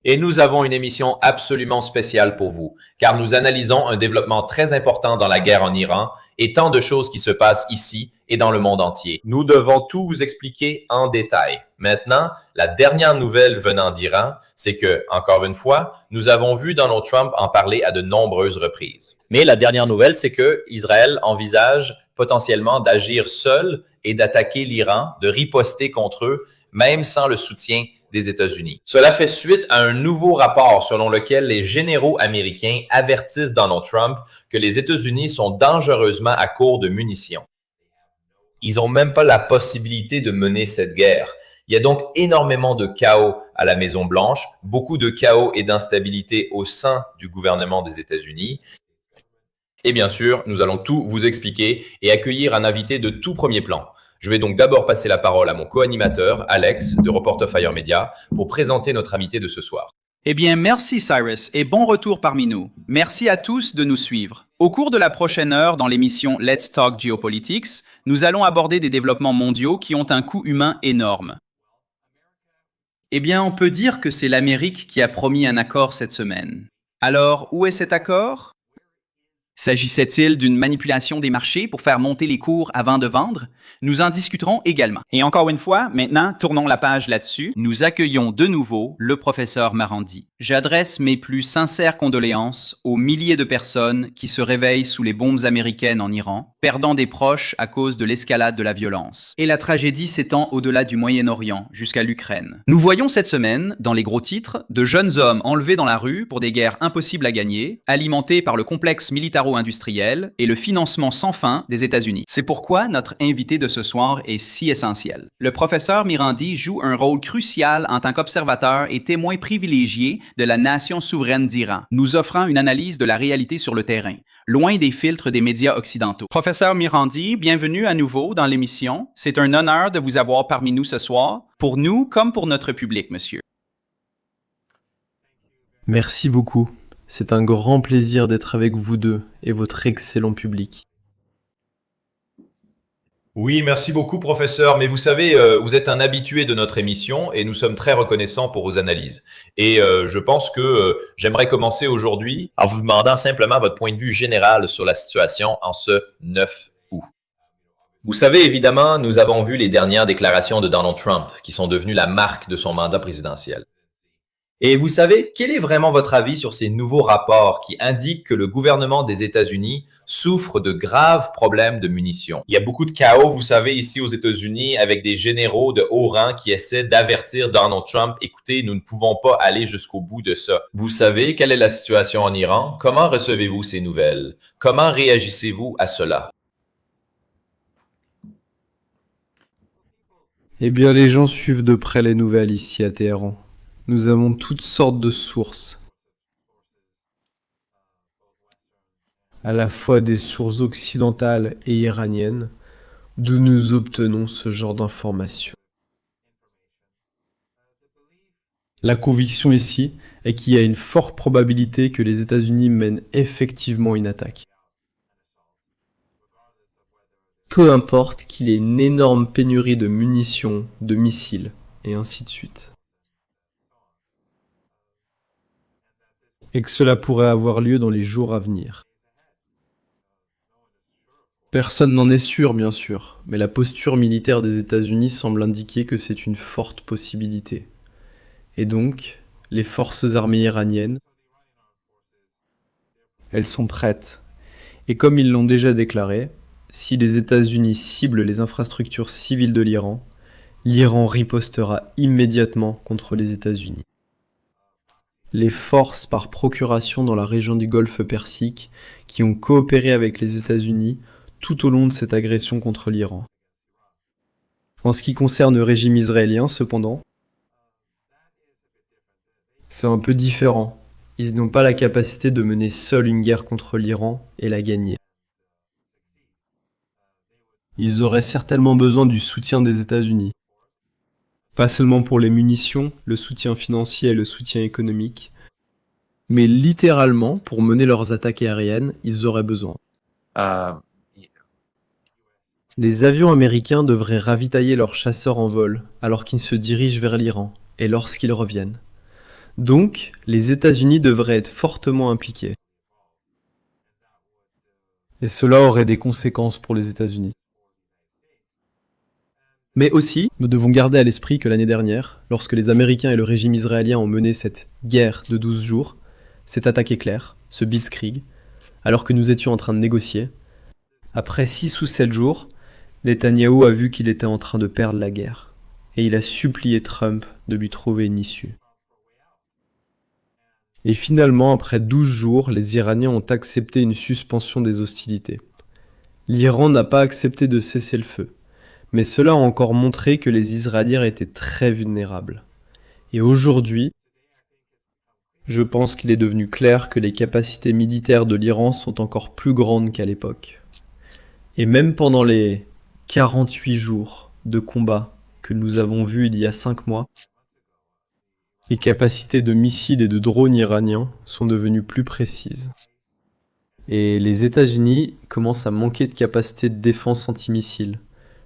Et nous avons une émission absolument spéciale pour vous, car nous analysons un développement très important dans la guerre en Iran et tant de choses qui se passent ici et dans le monde entier. Nous devons tout vous expliquer en détail. Maintenant, la dernière nouvelle venant d'Iran, c'est que, encore une fois, nous avons vu Donald Trump en parler à de nombreuses reprises. Mais la dernière nouvelle, c'est que Israël envisage potentiellement d'agir seul et d'attaquer l'Iran, de riposter contre eux, même sans le soutien des États-Unis. Cela fait suite à un nouveau rapport selon lequel les généraux américains avertissent Donald Trump que les États-Unis sont dangereusement à court de munitions. Ils n'ont même pas la possibilité de mener cette guerre. Il y a donc énormément de chaos à la Maison-Blanche, beaucoup de chaos et d'instabilité au sein du gouvernement des États-Unis. Et bien sûr, nous allons tout vous expliquer et accueillir un invité de tout premier plan. Je vais donc d'abord passer la parole à mon co-animateur, Alex, de Reporter Fire Media, pour présenter notre invité de ce soir. Eh bien, merci Cyrus et bon retour parmi nous. Merci à tous de nous suivre. Au cours de la prochaine heure dans l'émission Let's Talk Geopolitics, nous allons aborder des développements mondiaux qui ont un coût humain énorme. Eh bien, on peut dire que c'est l'Amérique qui a promis un accord cette semaine. Alors, où est cet accord ? S'agissait-il d'une manipulation des marchés pour faire monter les cours avant de vendre? Nous en discuterons également. Et encore une fois, maintenant, tournons la page là-dessus. Nous accueillons de nouveau le professeur Marandi. J'adresse mes plus sincères condoléances aux milliers de personnes qui se réveillent sous les bombes américaines en Iran, perdant des proches à cause de l'escalade de la violence. Et la tragédie s'étend au-delà du Moyen-Orient, jusqu'à l'Ukraine. Nous voyons cette semaine, dans les gros titres, de jeunes hommes enlevés dans la rue pour des guerres impossibles à gagner, alimentés par le complexe militaro-industriel et le financement sans fin des États-Unis. C'est pourquoi notre invité de ce soir est si essentiel. Le professeur Mirandi joue un rôle crucial en tant qu'observateur et témoin privilégié de la nation souveraine d'Iran, nous offrant une analyse de la réalité sur le terrain, loin des filtres des médias occidentaux. Professeur Mirandi, bienvenue à nouveau dans l'émission. C'est un honneur de vous avoir parmi nous ce soir, pour nous comme pour notre public, monsieur. Merci beaucoup. C'est un grand plaisir d'être avec vous deux et votre excellent public. Oui, merci beaucoup, professeur. Mais vous savez, vous êtes un habitué de notre émission et nous sommes très reconnaissants pour vos analyses. Et je pense que j'aimerais commencer aujourd'hui en vous demandant simplement votre point de vue général sur la situation en ce 9 août. Vous savez, évidemment, nous avons vu les dernières déclarations de Donald Trump qui sont devenues la marque de son mandat présidentiel. Et vous savez, quel est vraiment votre avis sur ces nouveaux rapports qui indiquent que le gouvernement des États-Unis souffre de graves problèmes de munitions? Il y a beaucoup de chaos, vous savez, ici aux États-Unis, avec des généraux de haut rang qui essaient d'avertir Donald Trump, écoutez, nous ne pouvons pas aller jusqu'au bout de ça. Vous savez quelle est la situation en Iran? Comment recevez-vous ces nouvelles? Comment réagissez-vous à cela? Eh bien, les gens suivent de près les nouvelles ici à Téhéran. Nous avons toutes sortes de sources. À la fois des sources occidentales et iraniennes, d'où nous obtenons ce genre d'informations. La conviction ici est qu'il y a une forte probabilité que les États-Unis mènent effectivement une attaque. Peu importe qu'il y ait une énorme pénurie de munitions, de missiles, et ainsi de suite. Et que cela pourrait avoir lieu dans les jours à venir. Personne n'en est sûr, bien sûr, mais la posture militaire des États-Unis semble indiquer que c'est une forte possibilité. Et donc, les forces armées iraniennes, elles sont prêtes. Et comme ils l'ont déjà déclaré, si les États-Unis ciblent les infrastructures civiles de l'Iran, l'Iran ripostera immédiatement contre les États-Unis. Les forces par procuration dans la région du Golfe Persique qui ont coopéré avec les États-Unis tout au long de cette agression contre l'Iran. En ce qui concerne le régime israélien, cependant, c'est un peu différent. Ils n'ont pas la capacité de mener seuls une guerre contre l'Iran et la gagner. Ils auraient certainement besoin du soutien des États-Unis. Pas seulement pour les munitions, le soutien financier et le soutien économique, mais littéralement, pour mener leurs attaques aériennes, ils auraient besoin. Les avions américains devraient ravitailler leurs chasseurs en vol, alors qu'ils se dirigent vers l'Iran, et lorsqu'ils reviennent. Donc, les États-Unis devraient être fortement impliqués. Et cela aurait des conséquences pour les États-Unis. Mais aussi, nous devons garder à l'esprit que l'année dernière, lorsque les Américains et le régime israélien ont mené cette guerre de 12 jours, cette attaque éclair, ce blitzkrieg, alors que nous étions en train de négocier, après 6 ou 7 jours, Netanyahou a vu qu'il était en train de perdre la guerre, et il a supplié Trump de lui trouver une issue. Et finalement, après 12 jours, les Iraniens ont accepté une suspension des hostilités. L'Iran n'a pas accepté de cesser le feu, mais cela a encore montré que les Israéliens étaient très vulnérables. Et aujourd'hui, je pense qu'il est devenu clair que les capacités militaires de l'Iran sont encore plus grandes qu'à l'époque. Et même pendant les 48 jours de combat que nous avons vus il y a 5 mois, les capacités de missiles et de drones iraniens sont devenues plus précises. Et les États-Unis commencent à manquer de capacités de défense antimissile,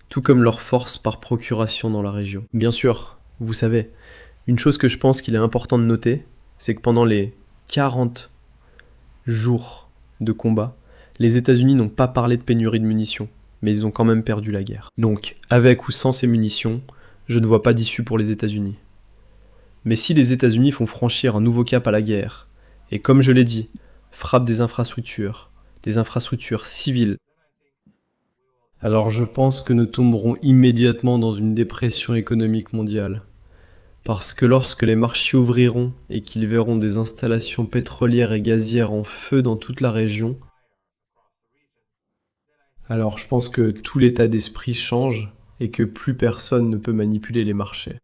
tout comme leurs forces par procuration dans la région. Bien sûr, vous savez, une chose que je pense qu'il est important de noter, c'est que pendant les 40 jours de combat, les États-Unis n'ont pas parlé de pénurie de munitions, mais ils ont quand même perdu la guerre. Donc, avec ou sans ces munitions, je ne vois pas d'issue pour les États-Unis. Mais si les États-Unis font franchir un nouveau cap à la guerre, et comme je l'ai dit, frappent des infrastructures civiles, alors je pense que nous tomberons immédiatement dans une dépression économique mondiale. Parce que lorsque les marchés ouvriront et qu'ils verront des installations pétrolières et gazières en feu dans toute la région, alors je pense que tout l'état d'esprit change et que plus personne ne peut manipuler les marchés.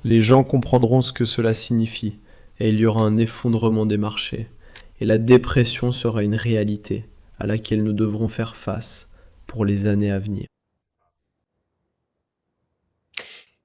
Les gens comprendront ce que cela signifie et il y aura un effondrement des marchés. Et la dépression sera une réalité à laquelle nous devrons faire face pour les années à venir.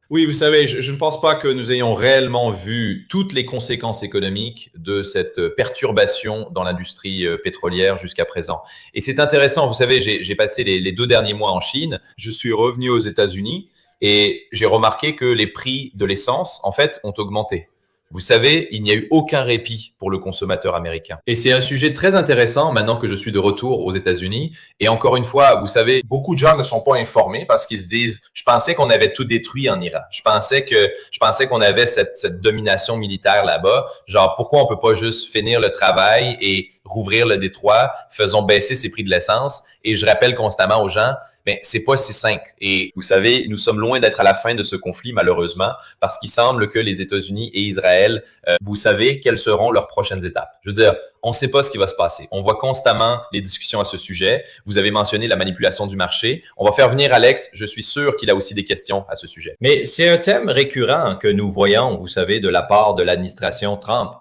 Oui, vous savez, je ne pense pas que nous ayons réellement vu toutes les conséquences économiques de cette perturbation dans l'industrie pétrolière jusqu'à présent. Et c'est intéressant, vous savez, j'ai passé les 2 derniers mois en Chine, je suis revenu aux États-Unis et j'ai remarqué que les prix de l'essence, en fait, ont augmenté. Vous savez, il n'y a eu aucun répit pour le consommateur américain. Et c'est un sujet très intéressant maintenant que je suis de retour aux États-Unis. Et encore une fois, vous savez, beaucoup de gens ne sont pas informés parce qu'ils se disent, je pensais qu'on avait tout détruit en Iran. Je pensais qu'on avait cette domination militaire là-bas. Genre, pourquoi on peut pas juste finir le travail et rouvrir le détroit, faisons baisser ces prix de l'essence. Et je rappelle constamment aux gens, mais c'est pas si simple. Et vous savez, nous sommes loin d'être à la fin de ce conflit, malheureusement, parce qu'il semble que les États-Unis et Israël, vous savez quelles seront leurs prochaines étapes. Je veux dire, on ne sait pas ce qui va se passer. On voit constamment les discussions à ce sujet. Vous avez mentionné la manipulation du marché. On va faire venir Alex. Je suis sûr qu'il a aussi des questions à ce sujet. Mais c'est un thème récurrent que nous voyons, vous savez, de la part de l'administration Trump.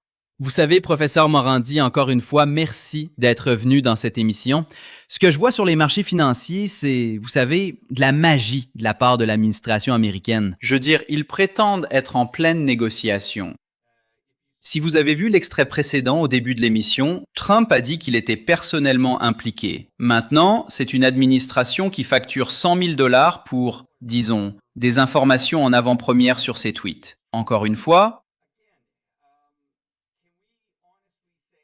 Vous savez, professeur Morandi, encore une fois, merci d'être venu dans cette émission. Ce que je vois sur les marchés financiers, c'est, vous savez, de la magie de la part de l'administration américaine. Je veux dire, ils prétendent être en pleine négociation. Si vous avez vu l'extrait précédent au début de l'émission, Trump a dit qu'il était personnellement impliqué. Maintenant, c'est une administration qui facture 100 000 $ pour, disons, des informations en avant-première sur ses tweets. Encore une fois,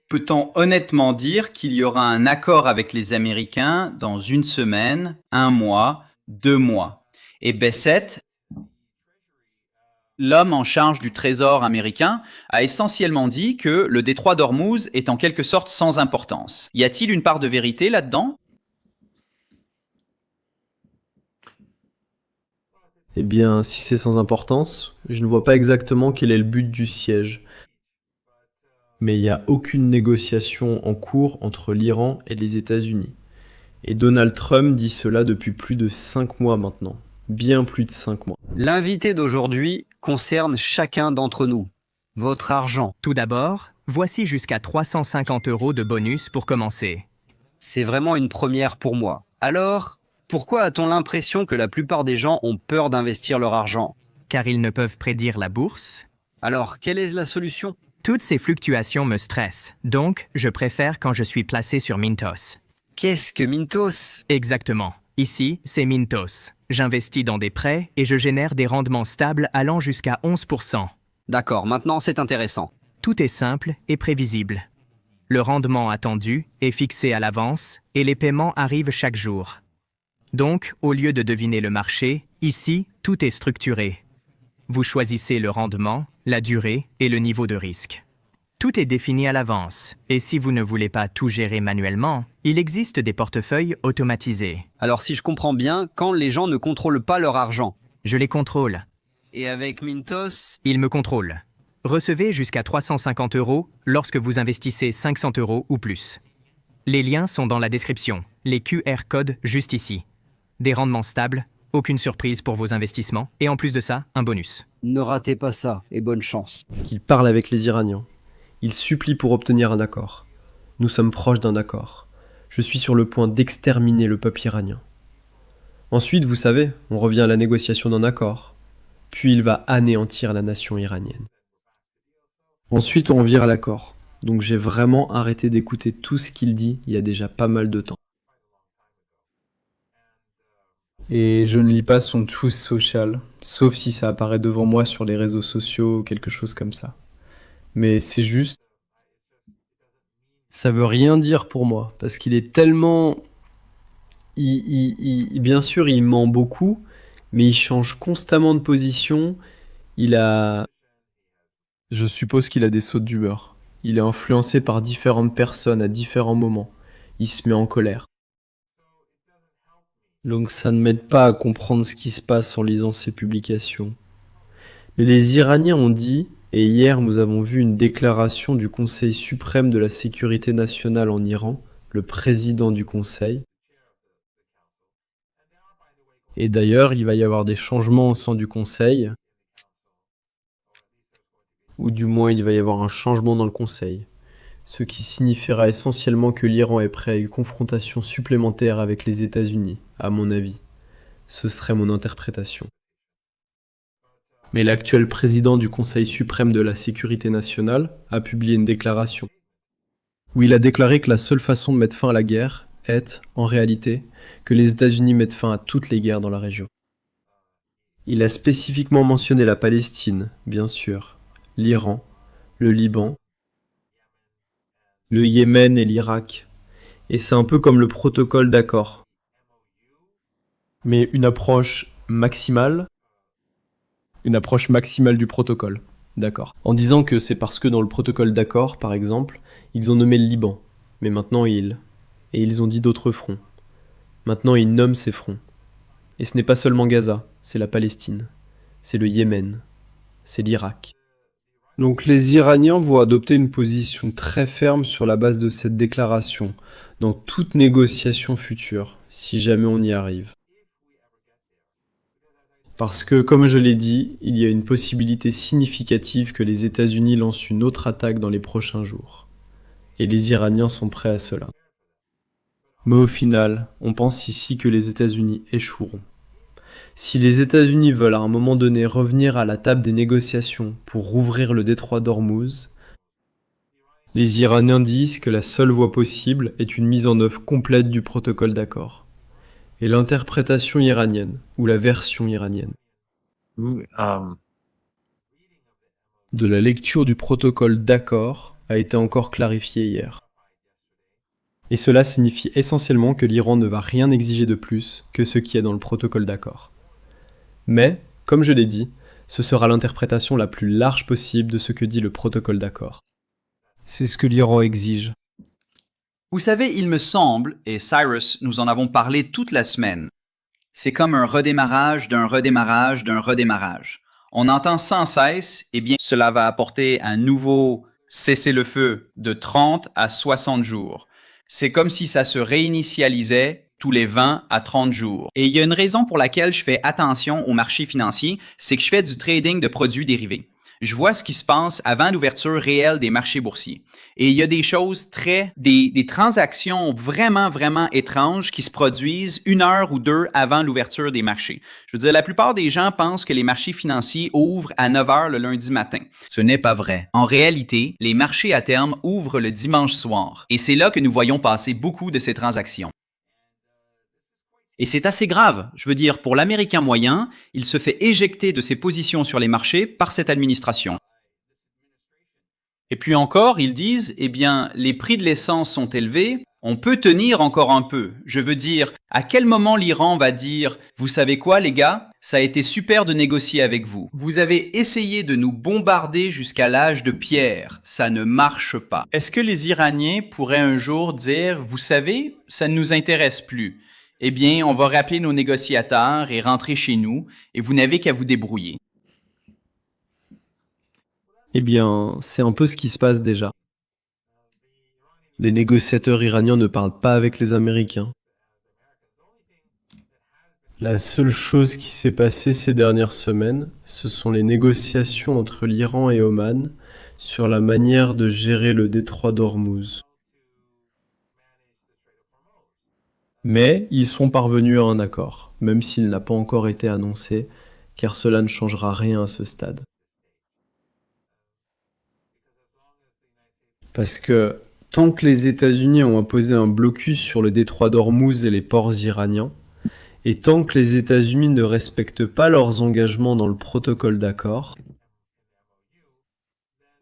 peut-on honnêtement dire qu'il y aura un accord avec les Américains dans 1 semaine, 1 mois, 2 mois? Et Bessette, l'homme en charge du Trésor américain, a essentiellement dit que le détroit d'Ormuz est en quelque sorte sans importance. Y a-t-il une part de vérité là-dedans? Eh bien, si c'est sans importance, je ne vois pas exactement quel est le but du siège. Mais il n'y a aucune négociation en cours entre l'Iran et les États-Unis. Et Donald Trump dit cela depuis plus de 5 mois maintenant. Bien plus de 5 mois. L'invité d'aujourd'hui concerne chacun d'entre nous. Votre argent. Tout d'abord, voici jusqu'à 350 € de bonus pour commencer. C'est vraiment une première pour moi. Alors, pourquoi a-t-on l'impression que la plupart des gens ont peur d'investir leur argent? Car ils ne peuvent prédire la bourse. Alors, quelle est la solution? Toutes ces fluctuations me stressent, donc je préfère quand je suis placé sur Mintos. Qu'est-ce que Mintos? Exactement. Ici, c'est Mintos. J'investis dans des prêts et je génère des rendements stables allant jusqu'à 11%. D'accord, maintenant c'est intéressant. Tout est simple et prévisible. Le rendement attendu est fixé à l'avance et les paiements arrivent chaque jour. Donc, au lieu de deviner le marché, ici, tout est structuré. Vous choisissez le rendement, la durée et le niveau de risque. Tout est défini à l'avance, et si vous ne voulez pas tout gérer manuellement, il existe des portefeuilles automatisés. Alors si je comprends bien, quand les gens ne contrôlent pas leur argent. Je les contrôle. Et avec Mintos, Ils me contrôlent. Recevez jusqu'à 350 € lorsque vous investissez 500 € ou plus. Les liens sont dans la description, les QR codes juste ici. Des rendements stables, aucune surprise pour vos investissements, et en plus de ça, un bonus. ne ratez pas ça, et bonne chance. Qu'il parle avec les Iraniens. Il supplie pour obtenir un accord. Nous sommes proches d'un accord. Je suis sur le point d'exterminer le peuple iranien. Ensuite, vous savez, on revient à la négociation d'un accord. Puis il va anéantir la nation iranienne. Ensuite, on vire à l'accord. Donc j'ai vraiment arrêté d'écouter tout ce qu'il dit il y a déjà pas mal de temps. Et je ne lis pas son Truth Social, sauf si ça apparaît devant moi sur les réseaux sociaux ou quelque chose comme ça. Mais c'est juste... Ça veut rien dire pour moi, parce qu'il est tellement... Bien sûr, il ment beaucoup, mais il change constamment de position. Il a... Je suppose qu'il a des sautes d'humeur. Il est influencé par différentes personnes à différents moments. Il se met en colère. Donc ça ne m'aide pas à comprendre ce qui se passe en lisant ces publications. Mais les Iraniens ont dit, et hier nous avons vu une déclaration du Conseil suprême de la sécurité nationale en Iran, le président du Conseil. Et d'ailleurs, il va y avoir des changements au sein du Conseil. Ou du moins, il va y avoir un changement dans le Conseil. Ce qui signifiera essentiellement que l'Iran est prêt à une confrontation supplémentaire avec les États-Unis, à mon avis. Ce serait mon interprétation. Mais l'actuel président du Conseil suprême de la sécurité nationale a publié une déclaration où il a déclaré que la seule façon de mettre fin à la guerre est, en réalité, que les États-Unis mettent fin à toutes les guerres dans la région. Il a spécifiquement mentionné la Palestine, bien sûr, l'Iran, le Liban, le Yémen et l'Irak. Et c'est un peu comme le protocole d'accord. Mais une approche maximale du protocole, d'accord. En disant que c'est parce que dans le protocole d'accord, par exemple, ils ont nommé le Liban, mais maintenant et ils ont dit d'autres fronts. Maintenant ils nomment ces fronts. Et ce n'est pas seulement Gaza, c'est la Palestine, c'est le Yémen, c'est l'Irak. Donc les Iraniens vont adopter une position très ferme sur la base de cette déclaration, dans toute négociation future, si jamais on y arrive. Parce que, comme je l'ai dit, il y a une possibilité significative que les États-Unis lancent une autre attaque dans les prochains jours. Et les Iraniens sont prêts à cela. Mais au final, on pense ici que les États-Unis échoueront. Si les États-Unis veulent à un moment donné revenir à la table des négociations pour rouvrir le détroit d'Ormuz, les Iraniens disent que la seule voie possible est une mise en œuvre complète du protocole d'accord. Et l'interprétation iranienne, ou la version iranienne, de la lecture du protocole d'accord a été encore clarifiée hier. Et cela signifie essentiellement que l'Iran ne va rien exiger de plus que ce qui est dans le protocole d'accord. Mais, comme je l'ai dit, ce sera l'interprétation la plus large possible de ce que dit le protocole d'accord. C'est ce que l'Iran exige. Vous savez, il me semble, et Cyrus, nous en avons parlé toute la semaine, c'est comme un redémarrage d'un redémarrage d'un redémarrage. On entend sans cesse, eh bien, cela va apporter un nouveau cessez-le-feu de 30 à 60 jours. C'est comme si ça se réinitialisait tous les 20 à 30 jours. Et il y a une raison pour laquelle je fais attention aux marchés financiers, c'est que je fais du trading de produits dérivés. Je vois ce qui se passe avant l'ouverture réelle des marchés boursiers. Et il y a des choses des transactions vraiment, vraiment étranges qui se produisent 1 heure ou 2 avant l'ouverture des marchés. Je veux dire, la plupart des gens pensent que les marchés financiers ouvrent à 9 heures le lundi matin. Ce n'est pas vrai. En réalité, les marchés à terme ouvrent le dimanche soir. Et c'est là que nous voyons passer beaucoup de ces transactions. Et c'est assez grave. Je veux dire, pour l'Américain moyen, il se fait éjecter de ses positions sur les marchés par cette administration. Et puis encore, ils disent, eh bien, les prix de l'essence sont élevés, on peut tenir encore un peu. Je veux dire, à quel moment l'Iran va dire, vous savez quoi les gars, ça a été super de négocier avec vous. Vous avez essayé de nous bombarder jusqu'à l'âge de pierre, ça ne marche pas. Est-ce que les Iraniens pourraient un jour dire, vous savez, ça ne nous intéresse plus. Eh bien, on va rappeler nos négociateurs et rentrer chez nous, et vous n'avez qu'à vous débrouiller. Eh bien, c'est un peu ce qui se passe déjà. Les négociateurs iraniens ne parlent pas avec les Américains. La seule chose qui s'est passée ces dernières semaines, ce sont les négociations entre l'Iran et Oman sur la manière de gérer le détroit d'Ormuz. Mais ils sont parvenus à un accord, même s'il n'a pas encore été annoncé, car cela ne changera rien à ce stade. Parce que tant que les États-Unis ont imposé un blocus sur le détroit d'Ormuz et les ports iraniens, et tant que les États-Unis ne respectent pas leurs engagements dans le protocole d'accord,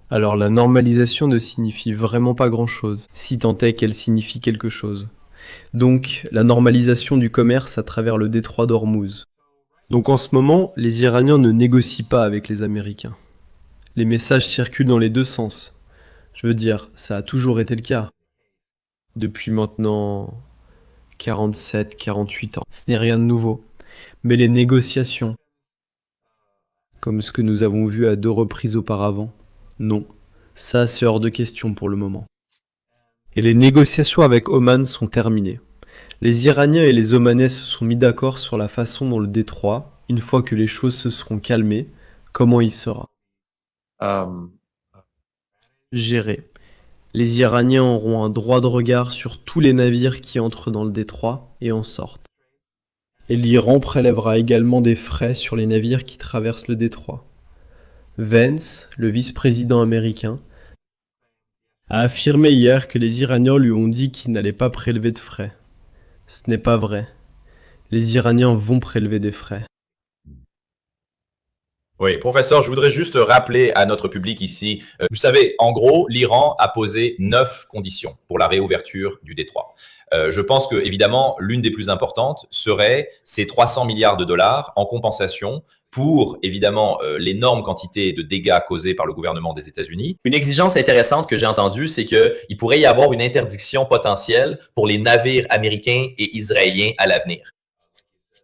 alors la normalisation ne signifie vraiment pas grand-chose, si tant est qu'elle signifie quelque chose. Donc la normalisation du commerce à travers le détroit d'Ormuz. Donc en ce moment, les Iraniens ne négocient pas avec les Américains. Les messages circulent dans les deux sens. Je veux dire, ça a toujours été le cas. Depuis maintenant 47, 48 ans. Ce n'est rien de nouveau. Mais les négociations, comme ce que nous avons vu à 2 reprises auparavant, non. Ça, c'est hors de question pour le moment. Et les négociations avec Oman sont terminées. Les Iraniens et les Omanais se sont mis d'accord sur la façon dont le détroit, une fois que les choses se seront calmées, comment il sera. Géré. Les Iraniens auront un droit de regard sur tous les navires qui entrent dans le détroit et en sortent. Et l'Iran prélèvera également des frais sur les navires qui traversent le détroit. Vance, le vice-président américain, a affirmé hier que les Iraniens lui ont dit qu'ils n'allaient pas prélever de frais. Ce n'est pas vrai. Les Iraniens vont prélever des frais. Oui, professeur, je voudrais juste rappeler à notre public ici, vous savez, en gros, l'Iran a posé 9 conditions pour la réouverture du détroit. Je pense que, évidemment, l'une des plus importantes serait ces 300 milliards de dollars en compensation pour, évidemment, l'énorme quantité de dégâts causés par le gouvernement des États-Unis. Une exigence intéressante que j'ai entendue, c'est qu'il pourrait y avoir une interdiction potentielle pour les navires américains et israéliens à l'avenir.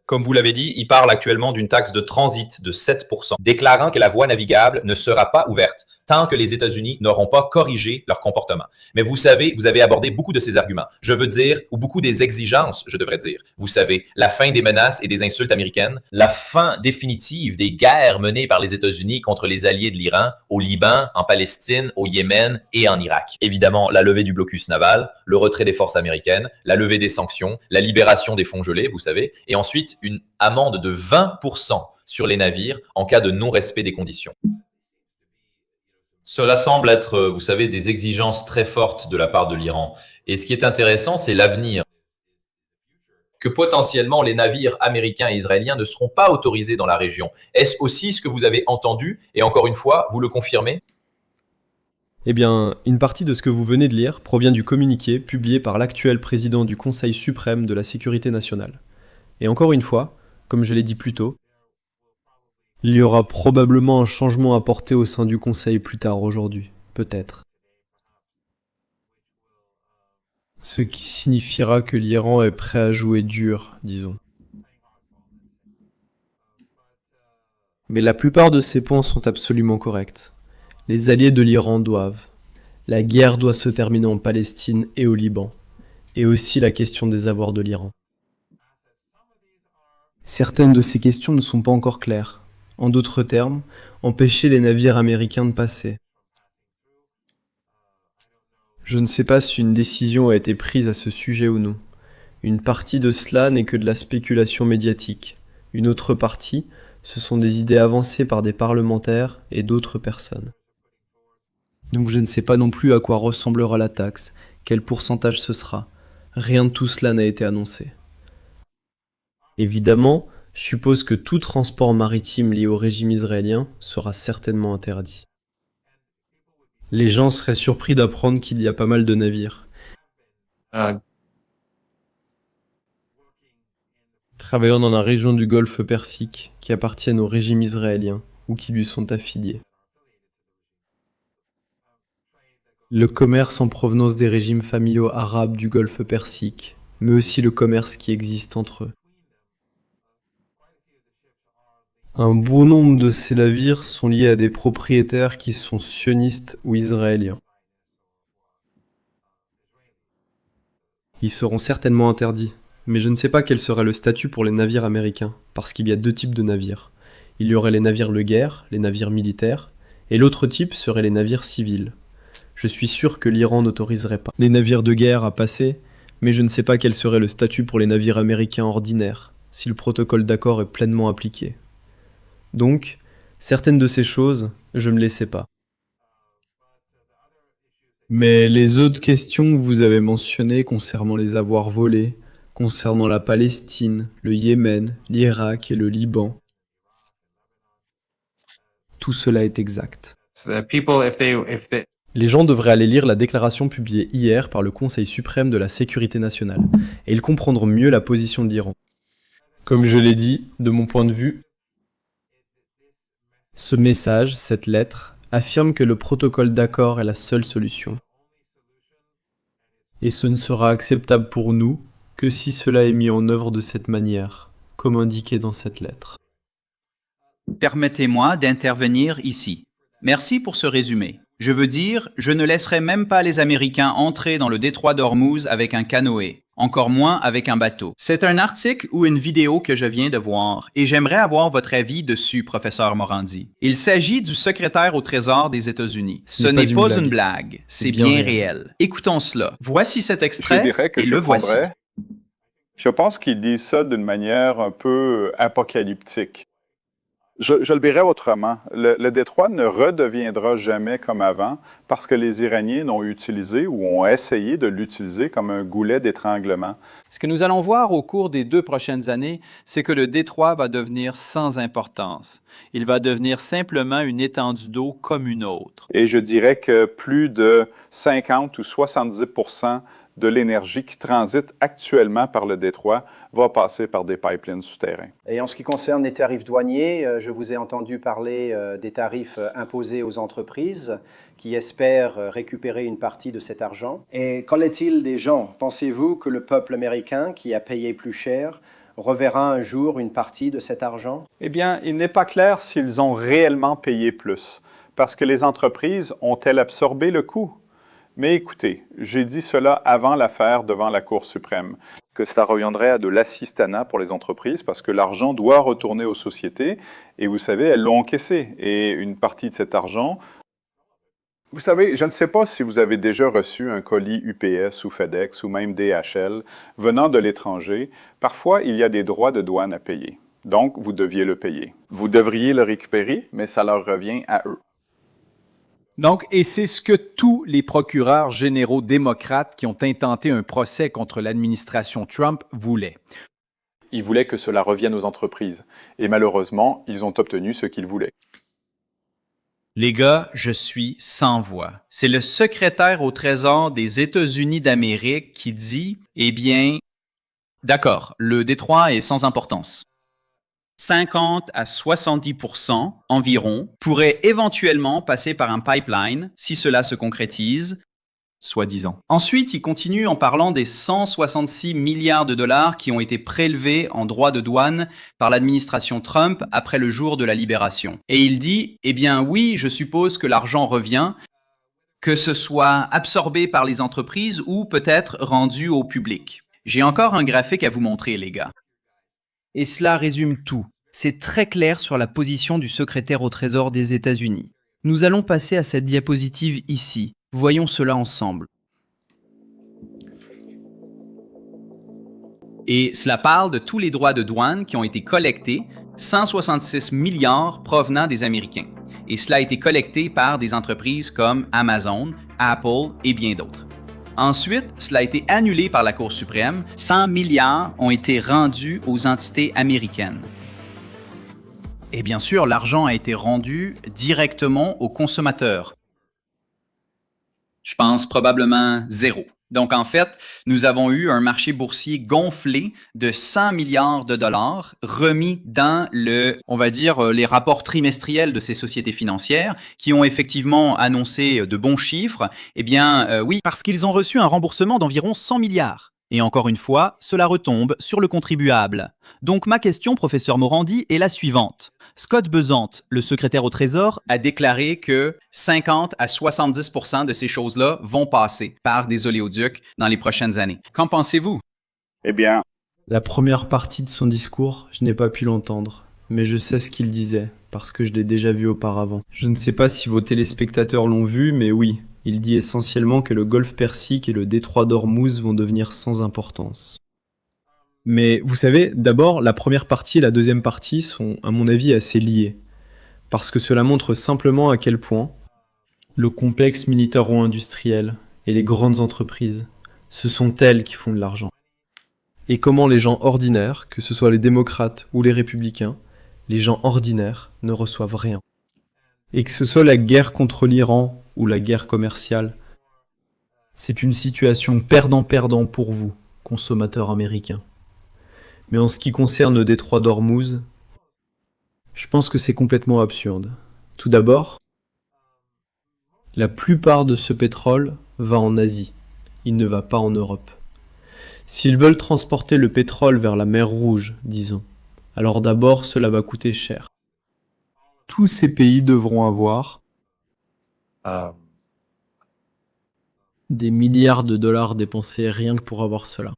Comme vous l'avez dit, il parle actuellement d'une taxe de transit de 7%, déclarant que la voie navigable ne sera pas ouverte tant que les États-Unis n'auront pas corrigé leur comportement. Mais vous savez, vous avez abordé beaucoup de ces arguments. Je veux dire, ou beaucoup des exigences, je devrais dire. Vous savez, la fin des menaces et des insultes américaines, la fin définitive des guerres menées par les États-Unis contre les alliés de l'Iran, au Liban, en Palestine, au Yémen et en Irak. Évidemment, la levée du blocus naval, le retrait des forces américaines, la levée des sanctions, la libération des fonds gelés, vous savez, et ensuite une amende de 20% sur les navires en cas de non-respect des conditions. Cela semble être, vous savez, des exigences très fortes de la part de l'Iran. Et ce qui est intéressant, c'est l'avenir. Que potentiellement les navires américains et israéliens ne seront pas autorisés dans la région. Est-ce aussi ce que vous avez entendu? Et encore une fois, vous le confirmez? Eh bien, une partie de ce que vous venez de lire provient du communiqué publié par l'actuel président du Conseil suprême de la sécurité nationale. Et encore une fois, comme je l'ai dit plus tôt, il y aura probablement un changement apporté au sein du Conseil plus tard aujourd'hui, peut-être. Ce qui signifiera que l'Iran est prêt à jouer dur, disons. Mais la plupart de ces points sont absolument corrects. Les alliés de l'Iran doivent. La guerre doit se terminer en Palestine et au Liban. Et aussi la question des avoirs de l'Iran. Certaines de ces questions ne sont pas encore claires. En d'autres termes, empêcher les navires américains de passer. Je ne sais pas si une décision a été prise à ce sujet ou non. Une partie de cela n'est que de la spéculation médiatique. Une autre partie, ce sont des idées avancées par des parlementaires et d'autres personnes. Donc je ne sais pas non plus à quoi ressemblera la taxe, quel pourcentage ce sera. Rien de tout cela n'a été annoncé. Évidemment, je suppose que tout transport maritime lié au régime israélien sera certainement interdit. Les gens seraient surpris d'apprendre qu'il y a pas mal de navires. Travaillant dans la région du Golfe Persique, qui appartiennent au régime israélien ou qui lui sont affiliés. Le commerce en provenance des régimes familiaux arabes du Golfe Persique, mais aussi le commerce qui existe entre eux. Un bon nombre de ces navires sont liés à des propriétaires qui sont sionistes ou israéliens. Ils seront certainement interdits, mais je ne sais pas quel serait le statut pour les navires américains, parce qu'il y a deux types de navires. Il y aurait les navires de guerre, les navires militaires, et l'autre type serait les navires civils. Je suis sûr que l'Iran n'autoriserait pas les navires de guerre à passer, mais je ne sais pas quel serait le statut pour les navires américains ordinaires, si le protocole d'accord est pleinement appliqué. Donc, certaines de ces choses, je ne les sais pas. Mais les autres questions que vous avez mentionnées concernant les avoirs volés, concernant la Palestine, le Yémen, l'Irak et le Liban, tout cela est exact. Les gens devraient aller lire la déclaration publiée hier par le Conseil suprême de la sécurité nationale, et ils comprendront mieux la position de l'Iran. Comme je l'ai dit, de mon point de vue, ce message, cette lettre, affirme que le protocole d'accord est la seule solution. Et ce ne sera acceptable pour nous que si cela est mis en œuvre de cette manière, comme indiqué dans cette lettre. Permettez-moi d'intervenir ici. Merci pour ce résumé. Je veux dire, je ne laisserai même pas les Américains entrer dans le détroit d'Ormuz avec un canoë, encore moins avec un bateau. C'est un article ou une vidéo que je viens de voir, et j'aimerais avoir votre avis dessus, professeur Morandi. Il s'agit du secrétaire au Trésor des États-Unis. Ce n'est pas une blague, c'est bien réel. Écoutons cela. Voici cet extrait, et le voici. Je pense qu'ils disent ça d'une manière un peu apocalyptique. Je le dirais autrement. Le détroit ne redeviendra jamais comme avant parce que les Iraniens l'ont utilisé ou ont essayé de l'utiliser comme un goulet d'étranglement. Ce que nous allons voir au cours des 2 prochaines années, c'est que le détroit va devenir sans importance. Il va devenir simplement une étendue d'eau comme une autre. Et je dirais que plus de 50 ou 70% de l'énergie qui transite actuellement par le détroit va passer par des pipelines souterrains. Et en ce qui concerne les tarifs douaniers, je vous ai entendu parler des tarifs imposés aux entreprises qui espèrent récupérer une partie de cet argent. Et qu'en est-il des gens? Pensez-vous que le peuple américain qui a payé plus cher reverra un jour une partie de cet argent? Eh bien, il n'est pas clair s'ils ont réellement payé plus, parce que les entreprises ont-elles absorbé le coût? Mais écoutez, j'ai dit cela avant l'affaire devant la Cour suprême, que ça reviendrait à de l'assistanat pour les entreprises parce que l'argent doit retourner aux sociétés et vous savez, elles l'ont encaissé. Et une partie de cet argent... Vous savez, je ne sais pas si vous avez déjà reçu un colis UPS ou FedEx ou même DHL venant de l'étranger. Parfois, il y a des droits de douane à payer. Donc, vous deviez le payer. Vous devriez le récupérer, mais ça leur revient à eux. Donc, et c'est ce que tous les procureurs généraux démocrates qui ont intenté un procès contre l'administration Trump voulaient. Ils voulaient que cela revienne aux entreprises. Et malheureusement, ils ont obtenu ce qu'ils voulaient. Les gars, je suis sans voix. C'est le secrétaire au Trésor des États-Unis d'Amérique qui dit, eh bien, d'accord, le détroit est sans importance. 50 à 70% environ pourraient éventuellement passer par un pipeline si cela se concrétise, soi-disant. Ensuite, il continue en parlant des 166 milliards de dollars qui ont été prélevés en droits de douane par l'administration Trump après le jour de la libération. Et il dit, eh bien oui, je suppose que l'argent revient, que ce soit absorbé par les entreprises ou peut-être rendu au public. J'ai encore un graphique à vous montrer, les gars. Et cela résume tout. C'est très clair sur la position du secrétaire au Trésor des États-Unis. Nous allons passer à cette diapositive ici. Voyons cela ensemble. Et cela parle de tous les droits de douane qui ont été collectés, 166 milliards provenant des Américains. Et cela a été collecté par des entreprises comme Amazon, Apple et bien d'autres. Ensuite, cela a été annulé par la Cour suprême. 100 milliards ont été rendus aux entités américaines. Et bien sûr, l'argent a été rendu directement aux consommateurs. pense probablement 0. Donc, en fait, nous avons eu un marché boursier gonflé de 100 milliards de dollars remis dans on va dire, les rapports trimestriels de ces sociétés financières qui ont effectivement annoncé de bons chiffres. Eh bien, oui, parce qu'ils ont reçu un remboursement d'environ 100 milliards. Et encore une fois, cela retombe sur le contribuable. Donc ma question, professeur Morandi, est la suivante. Scott Bessent, le secrétaire au Trésor, a déclaré que 50 à 70% de ces choses-là vont passer par des oléoducs dans les prochaines années. Qu'en pensez-vous? Eh bien, La première partie de son discours, je n'ai pas pu l'entendre, mais je sais ce qu'il disait, parce que je l'ai déjà vu auparavant. Je ne sais pas si vos téléspectateurs l'ont vu, mais oui, il dit essentiellement que le golfe Persique et le détroit d'Ormuz vont devenir sans importance. Mais vous savez, d'abord, la première partie et la deuxième partie sont, à mon avis, assez liées, parce que cela montre simplement à quel point le complexe militaro-industriel et les grandes entreprises, ce sont elles qui font de l'argent. Et comment les gens ordinaires, que ce soit les démocrates ou les républicains, les gens ordinaires ne reçoivent rien. Et que ce soit la guerre contre l'Iran ou la guerre commerciale, c'est une situation perdant-perdant pour vous, consommateurs américains. Mais en ce qui concerne le détroit d'Ormuz, je pense que c'est complètement absurde. Tout d'abord, la plupart de ce pétrole va en Asie, il ne va pas en Europe. S'ils veulent transporter le pétrole vers la mer Rouge, disons, alors d'abord cela va coûter cher. Tous ces pays devront avoir des milliards de dollars dépensés rien que pour avoir cela.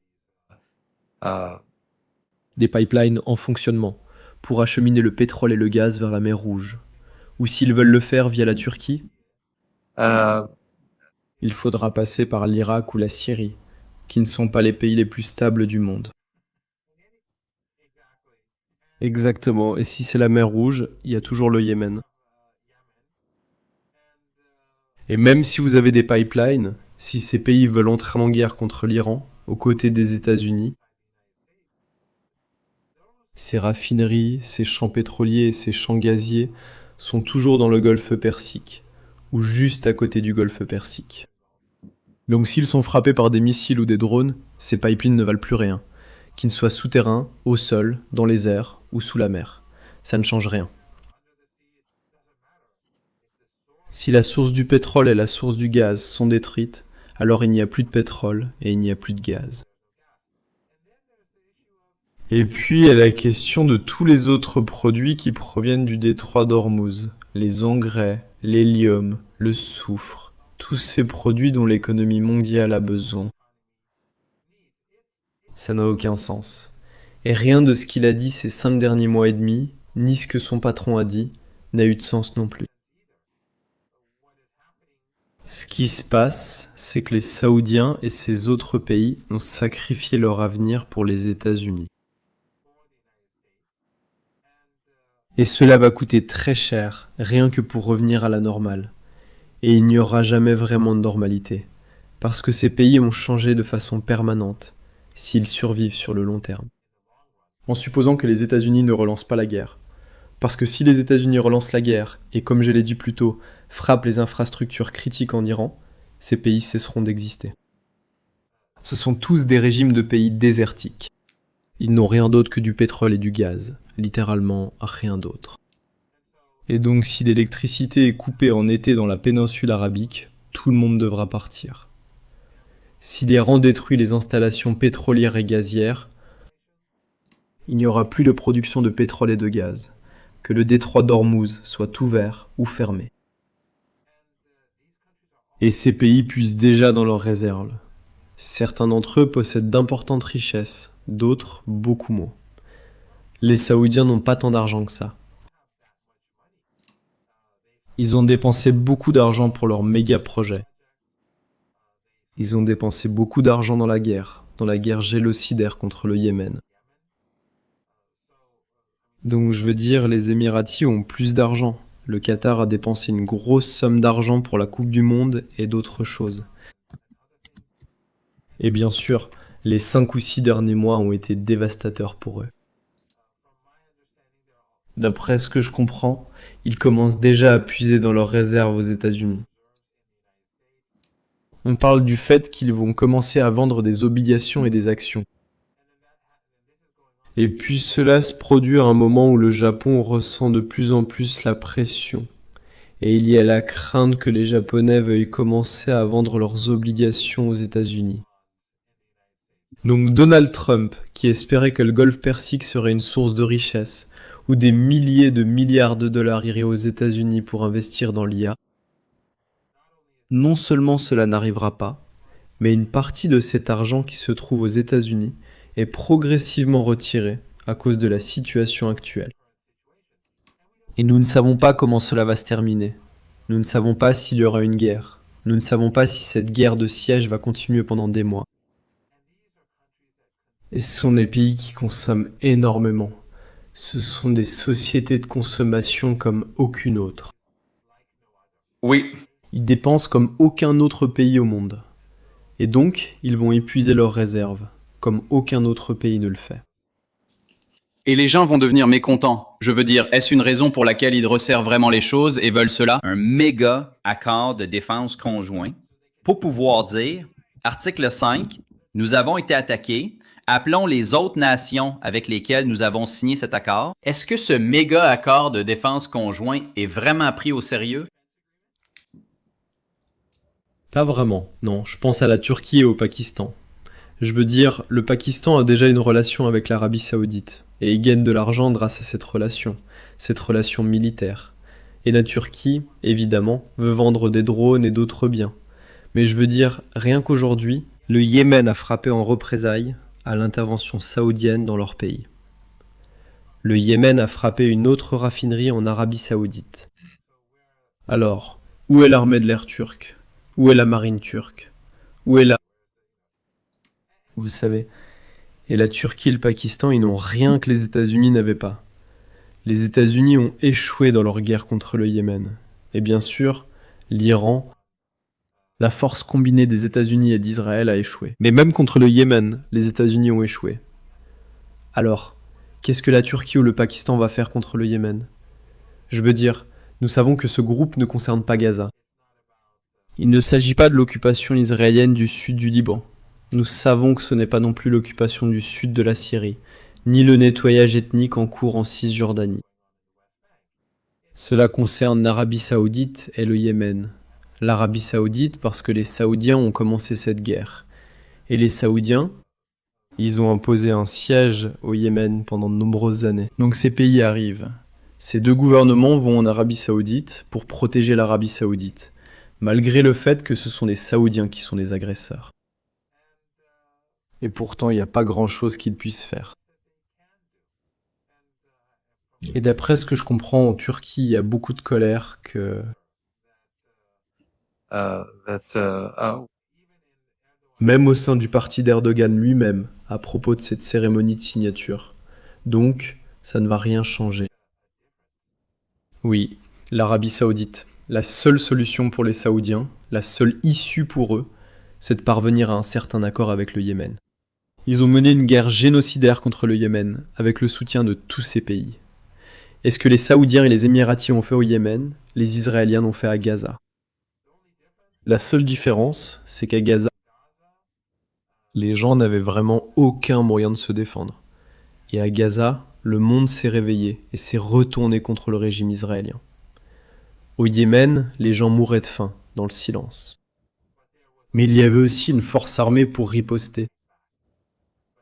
Des pipelines en fonctionnement pour acheminer le pétrole et le gaz vers la mer Rouge. Ou s'ils veulent le faire via la Turquie, il faudra passer par l'Irak ou la Syrie, qui ne sont pas les pays les plus stables du monde. Exactement, et si c'est la mer Rouge, il y a toujours le Yémen. Et même si vous avez des pipelines, si ces pays veulent entrer en guerre contre l'Iran, aux côtés des États-Unis, ces raffineries, ces champs pétroliers et ces champs gaziers sont toujours dans le golfe Persique, ou juste à côté du golfe Persique. Donc s'ils sont frappés par des missiles ou des drones, ces pipelines ne valent plus rien, qu'ils soient souterrains, au sol, dans les airs ou sous la mer. Ça ne change rien. Si la source du pétrole et la source du gaz sont détruites, alors il n'y a plus de pétrole et il n'y a plus de gaz. Et puis il y a la question de tous les autres produits qui proviennent du détroit d'Ormuz. Les engrais, l'hélium, le soufre, tous ces produits dont l'économie mondiale a besoin. Ça n'a aucun sens. Et rien de ce qu'il a dit ces 5 derniers mois et demi, ni ce que son patron a dit, n'a eu de sens non plus. Ce qui se passe, c'est que les Saoudiens et ces autres pays ont sacrifié leur avenir pour les États-Unis. Et cela va coûter très cher, rien que pour revenir à la normale. Et il n'y aura jamais vraiment de normalité, parce que ces pays ont changé de façon permanente, s'ils survivent sur le long terme. En supposant que les États-Unis ne relancent pas la guerre. Parce que si les États-Unis relancent la guerre, et comme je l'ai dit plus tôt, frappent les infrastructures critiques en Iran, ces pays cesseront d'exister. Ce sont tous des régimes de pays désertiques. Ils n'ont rien d'autre que du pétrole et du gaz, littéralement rien d'autre. Et donc si l'électricité est coupée en été dans la péninsule arabique, tout le monde devra partir. Si l'Iran détruit les installations pétrolières et gazières, il n'y aura plus de production de pétrole et de gaz, que le détroit d'Ormuz soit ouvert ou fermé. Et ces pays puisent déjà dans leurs réserves. Certains d'entre eux possèdent d'importantes richesses, d'autres beaucoup moins. Les Saoudiens n'ont pas tant d'argent que ça. Ils ont dépensé beaucoup d'argent pour leurs méga projets. Ils ont dépensé beaucoup d'argent dans la guerre génocidaire contre le Yémen. Donc je veux dire, les Émiratis ont plus d'argent. Le Qatar a dépensé une grosse somme d'argent pour la Coupe du Monde et d'autres choses. Et bien sûr, les 5 ou 6 derniers mois ont été dévastateurs pour eux. D'après ce que je comprends, ils commencent déjà à puiser dans leurs réserves aux États-Unis. On parle du fait qu'ils vont commencer à vendre des obligations et des actions. Et puis cela se produit à un moment où le Japon ressent de plus en plus la pression. Et il y a la crainte que les Japonais veuillent commencer à vendre leurs obligations aux États-Unis. Donc Donald Trump, qui espérait que le Golfe Persique serait une source de richesse, où des milliers de milliards de dollars iraient aux États-Unis pour investir dans l'IA, non seulement cela n'arrivera pas, mais une partie de cet argent qui se trouve aux États-Unis est progressivement retirée à cause de la situation actuelle. Et nous ne savons pas comment cela va se terminer. Nous ne savons pas s'il y aura une guerre. Nous ne savons pas si cette guerre de siège va continuer pendant des mois. Et ce sont des pays qui consomment énormément. Ce sont des sociétés de consommation comme aucune autre. Oui. Ils dépensent comme aucun autre pays au monde. Et donc, ils vont épuiser leurs réserves, comme aucun autre pays ne le fait. Et les gens vont devenir mécontents. Je veux dire, est-ce une raison pour laquelle ils resserrent vraiment les choses et veulent cela? Un méga accord de défense conjoint pour pouvoir dire, article 5, nous avons été attaqués, appelons les autres nations avec lesquelles nous avons signé cet accord. Est-ce que ce méga accord de défense conjoint est vraiment pris au sérieux? Pas vraiment, non. Je pense à la Turquie et au Pakistan. Je veux dire, le Pakistan a déjà une relation avec l'Arabie Saoudite, et il gagne de l'argent grâce à cette relation militaire. Et la Turquie, évidemment, veut vendre des drones et d'autres biens. Mais je veux dire, rien qu'aujourd'hui, le Yémen a frappé en représailles à l'intervention saoudienne dans leur pays. Le Yémen a frappé une autre raffinerie en Arabie Saoudite. Alors, où est l'armée de l'air turque? Où est la marine turque? Où est la... Vous savez, et la Turquie et le Pakistan, ils n'ont rien que les États-Unis n'avaient pas. Les États-Unis ont échoué dans leur guerre contre le Yémen. Et bien sûr, l'Iran, la force combinée des États-Unis et d'Israël a échoué. Mais même contre le Yémen, les États-Unis ont échoué. Alors, qu'est-ce que la Turquie ou le Pakistan va faire contre le Yémen? Je veux dire, nous savons que ce groupe ne concerne pas Gaza. Il ne s'agit pas de l'occupation israélienne du sud du Liban. Nous savons que ce n'est pas non plus l'occupation du sud de la Syrie, ni le nettoyage ethnique en cours en Cisjordanie. Cela concerne l'Arabie Saoudite et le Yémen. L'Arabie Saoudite parce que les Saoudiens ont commencé cette guerre. Et les Saoudiens, ils ont imposé un siège au Yémen pendant de nombreuses années. Donc ces pays arrivent. Ces deux gouvernements vont en Arabie Saoudite pour protéger l'Arabie Saoudite, malgré le fait que ce sont les Saoudiens qui sont les agresseurs. Et pourtant, il n'y a pas grand-chose qu'ils puissent faire. Et d'après ce que je comprends, en Turquie, il y a beaucoup de colère que... Même au sein du parti d'Erdogan lui-même, à propos de cette cérémonie de signature. Donc, ça ne va rien changer. Oui, l'Arabie Saoudite. La seule solution pour les Saoudiens, la seule issue pour eux, c'est de parvenir à un certain accord avec le Yémen. Ils ont mené une guerre génocidaire contre le Yémen, avec le soutien de tous ces pays. Et ce que les Saoudiens et les Émiratis ont fait au Yémen, les Israéliens l'ont fait à Gaza. La seule différence, c'est qu'à Gaza, les gens n'avaient vraiment aucun moyen de se défendre. Et à Gaza, le monde s'est réveillé et s'est retourné contre le régime israélien. Au Yémen, les gens mouraient de faim, dans le silence. Mais il y avait aussi une force armée pour riposter.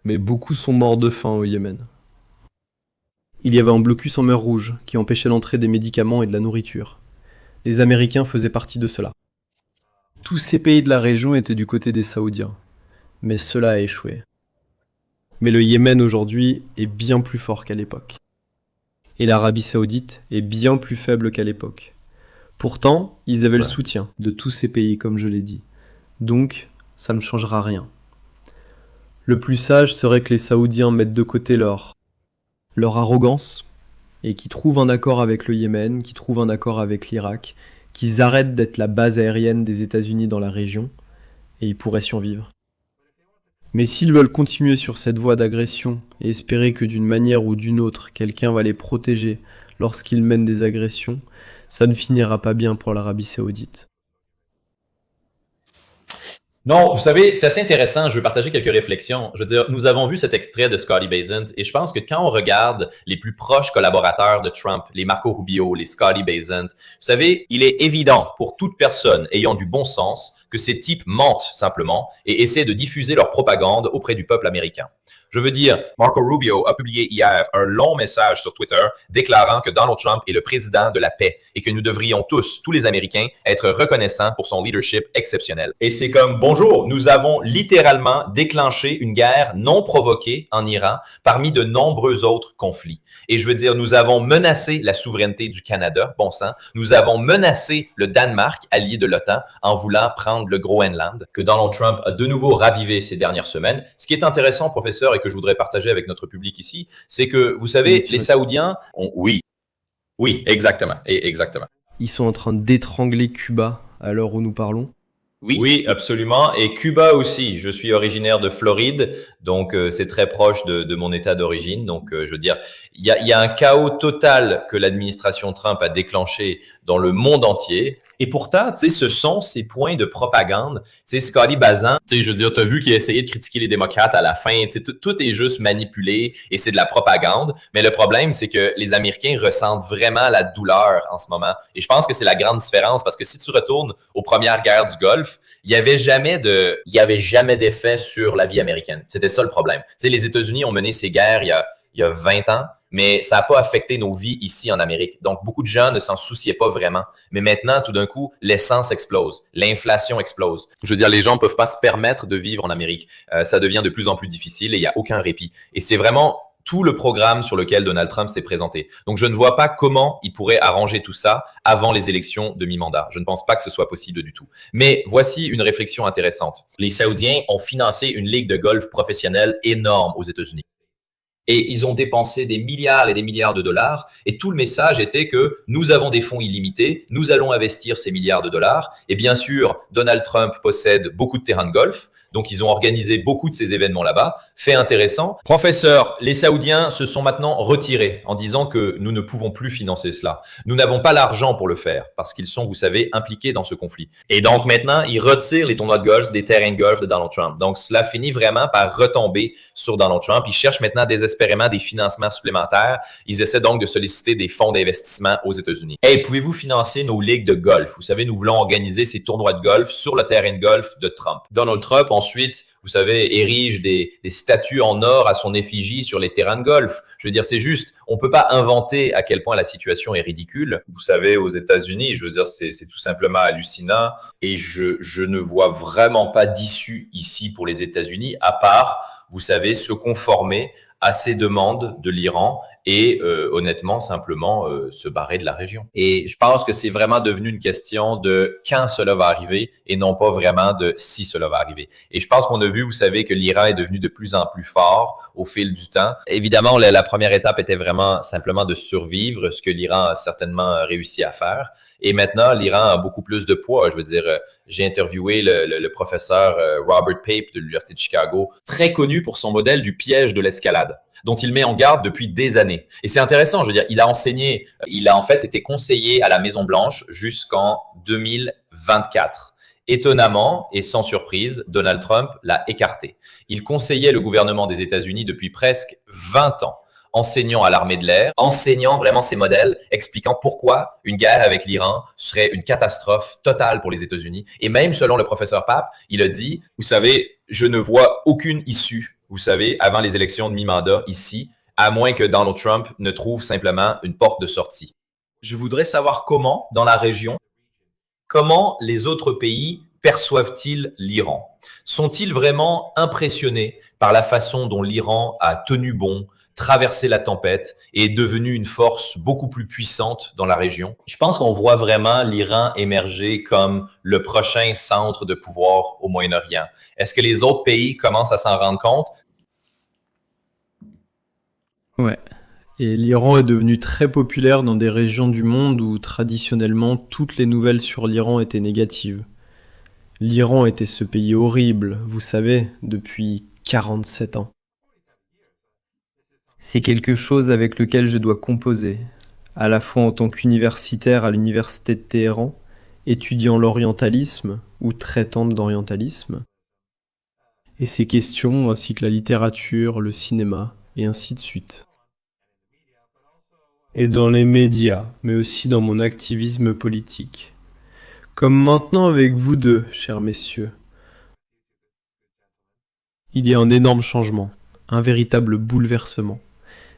Mais beaucoup sont morts de faim au Yémen. Il y avait un blocus en mer Rouge qui empêchait l'entrée des médicaments et de la nourriture. Les Américains faisaient partie de cela. Tous ces pays de la région étaient du côté des Saoudiens. Mais cela a échoué. Mais le Yémen aujourd'hui est bien plus fort qu'à l'époque. Et l'Arabie Saoudite est bien plus faible qu'à l'époque. Pourtant, ils avaient le soutien de tous ces pays, comme je l'ai dit. Donc, ça ne changera rien. Le plus sage serait que les Saoudiens mettent de côté leur arrogance et qu'ils trouvent un accord avec le Yémen, qu'ils trouvent un accord avec l'Irak, qu'ils arrêtent d'être la base aérienne des États-Unis dans la région, et ils pourraient survivre. Mais s'ils veulent continuer sur cette voie d'agression et espérer que d'une manière ou d'une autre, quelqu'un va les protéger lorsqu'ils mènent des agressions, ça ne finira pas bien pour l'Arabie Saoudite. Non, vous savez, c'est assez intéressant. Je veux partager quelques réflexions. Je veux dire, nous avons vu cet extrait de Scotty Bessent et je pense que quand on regarde les plus proches collaborateurs de Trump, les Marco Rubio, les Scotty Bessent, vous savez, il est évident pour toute personne ayant du bon sens que ces types mentent simplement et essaient de diffuser leur propagande auprès du peuple américain. Je veux dire, Marco Rubio a publié hier un long message sur Twitter déclarant que Donald Trump est le président de la paix et que nous devrions tous les Américains, être reconnaissants pour son leadership exceptionnel. Et c'est comme, bonjour, nous avons littéralement déclenché une guerre non provoquée en Iran parmi de nombreux autres conflits. Et je veux dire, nous avons menacé la souveraineté du Canada, bon sang, nous avons menacé le Danemark, allié de l'OTAN, en voulant prendre le Groenland, que Donald Trump a de nouveau ravivé ces dernières semaines. Ce qui est intéressant, professeur, et que je voudrais partager avec notre public ici, c'est que, vous savez, les Saoudiens oui, exactement, exactement. Ils sont en train d'étrangler Cuba à l'heure où nous parlons. Oui, absolument. Et Cuba aussi. Je suis originaire de Floride, donc c'est très proche de mon état d'origine. Donc, je veux dire, il y a un chaos total que l'administration Trump a déclenché dans le monde entier. Et pourtant, tu sais, ce sont ces points de propagande. Tu sais, Scotty Bessent, tu sais, je veux dire, tu as vu qu'il a essayé de critiquer les démocrates à la fin. Tu sais, tout est juste manipulé et c'est de la propagande. Mais le problème, c'est que les Américains ressentent vraiment la douleur en ce moment. Et je pense que c'est la grande différence parce que si tu retournes aux premières guerres du Golfe, il y avait jamais d'effet sur la vie américaine. C'était ça le problème. Tu sais, les États-Unis ont mené ces guerres il y a 20 ans. Mais ça n'a pas affecté nos vies ici en Amérique. Donc, beaucoup de gens ne s'en souciaient pas vraiment. Mais maintenant, tout d'un coup, l'essence explose, l'inflation explose. Je veux dire, les gens ne peuvent pas se permettre de vivre en Amérique. Ça devient de plus en plus difficile et il n'y a aucun répit. Et c'est vraiment tout le programme sur lequel Donald Trump s'est présenté. Donc, je ne vois pas comment il pourrait arranger tout ça avant les élections de mi-mandat. Je ne pense pas que ce soit possible du tout. Mais voici une réflexion intéressante. Les Saoudiens ont financé une ligue de golf professionnelle énorme aux États-Unis. Et ils ont dépensé des milliards et des milliards de dollars. Et tout le message était que nous avons des fonds illimités, nous allons investir ces milliards de dollars. Et bien sûr, Donald Trump possède beaucoup de terrains de golf. Donc, ils ont organisé beaucoup de ces événements là-bas. Fait intéressant. Professeur, les Saoudiens se sont maintenant retirés en disant que nous ne pouvons plus financer cela. Nous n'avons pas l'argent pour le faire parce qu'ils sont, vous savez, impliqués dans ce conflit. Et donc, maintenant, ils retirent les tournois de golf des terrains de golf de Donald Trump. Donc, cela finit vraiment par retomber sur Donald Trump. Ils cherchent maintenant désespérément des financements supplémentaires. Ils essaient donc de solliciter des fonds d'investissement aux États-Unis. Hey, pouvez-vous financer nos ligues de golf? Vous savez, nous voulons organiser ces tournois de golf sur le terrain de golf de Trump. Donald Trump, ensuite, vous savez, érige des statues en or à son effigie sur les terrains de golf. Je veux dire, c'est juste, on peut pas inventer à quel point la situation est ridicule. Vous savez, aux États-Unis, je veux dire, c'est tout simplement hallucinant. Et je ne vois vraiment pas d'issue ici pour les États-Unis, à part, vous savez, se conformer à ces demandes de l'Iran et honnêtement, simplement se barrer de la région. Et je pense que c'est vraiment devenu une question de quand cela va arriver et non pas vraiment de si cela va arriver. Et je pense qu'on a vu, vous savez, que l'Iran est devenu de plus en plus fort au fil du temps. Évidemment, la première étape était vraiment simplement de survivre, ce que l'Iran a certainement réussi à faire. Et maintenant, l'Iran a beaucoup plus de poids. Je veux dire, j'ai interviewé le professeur Robert Pape de l'Université de Chicago, très connu pour son modèle du piège de l'escalade, dont il met en garde depuis des années. Et c'est intéressant, je veux dire, il a enseigné, il a en fait été conseiller à la Maison-Blanche jusqu'en 2024. Étonnamment et sans surprise, Donald Trump l'a écarté. Il conseillait le gouvernement des États-Unis depuis presque 20 ans, enseignant à l'armée de l'air, enseignant vraiment ses modèles, expliquant pourquoi une guerre avec l'Iran serait une catastrophe totale pour les États-Unis. Et même selon le professeur Pape, il a dit, vous savez, je ne vois aucune issue, vous savez, avant les élections de mi-mandat ici, à moins que Donald Trump ne trouve simplement une porte de sortie. Je voudrais savoir comment, dans la région, comment les autres pays perçoivent-ils l'Iran? Sont-ils vraiment impressionnés par la façon dont l'Iran a tenu bon, traversé la tempête et est devenu une force beaucoup plus puissante dans la région? Je pense qu'on voit vraiment l'Iran émerger comme le prochain centre de pouvoir au Moyen-Orient. Est-ce que les autres pays commencent à s'en rendre compte? Ouais. Et l'Iran est devenu très populaire dans des régions du monde où traditionnellement toutes les nouvelles sur l'Iran étaient négatives. L'Iran était ce pays horrible, vous savez, depuis 47 ans. C'est quelque chose avec lequel je dois composer, à la fois en tant qu'universitaire à l'université de Téhéran, étudiant l'orientalisme ou traitant d'orientalisme, et ces questions ainsi que la littérature, le cinéma, et ainsi de suite. Et dans les médias, mais aussi dans mon activisme politique. Comme maintenant avec vous deux, chers messieurs. Il y a un énorme changement, un véritable bouleversement.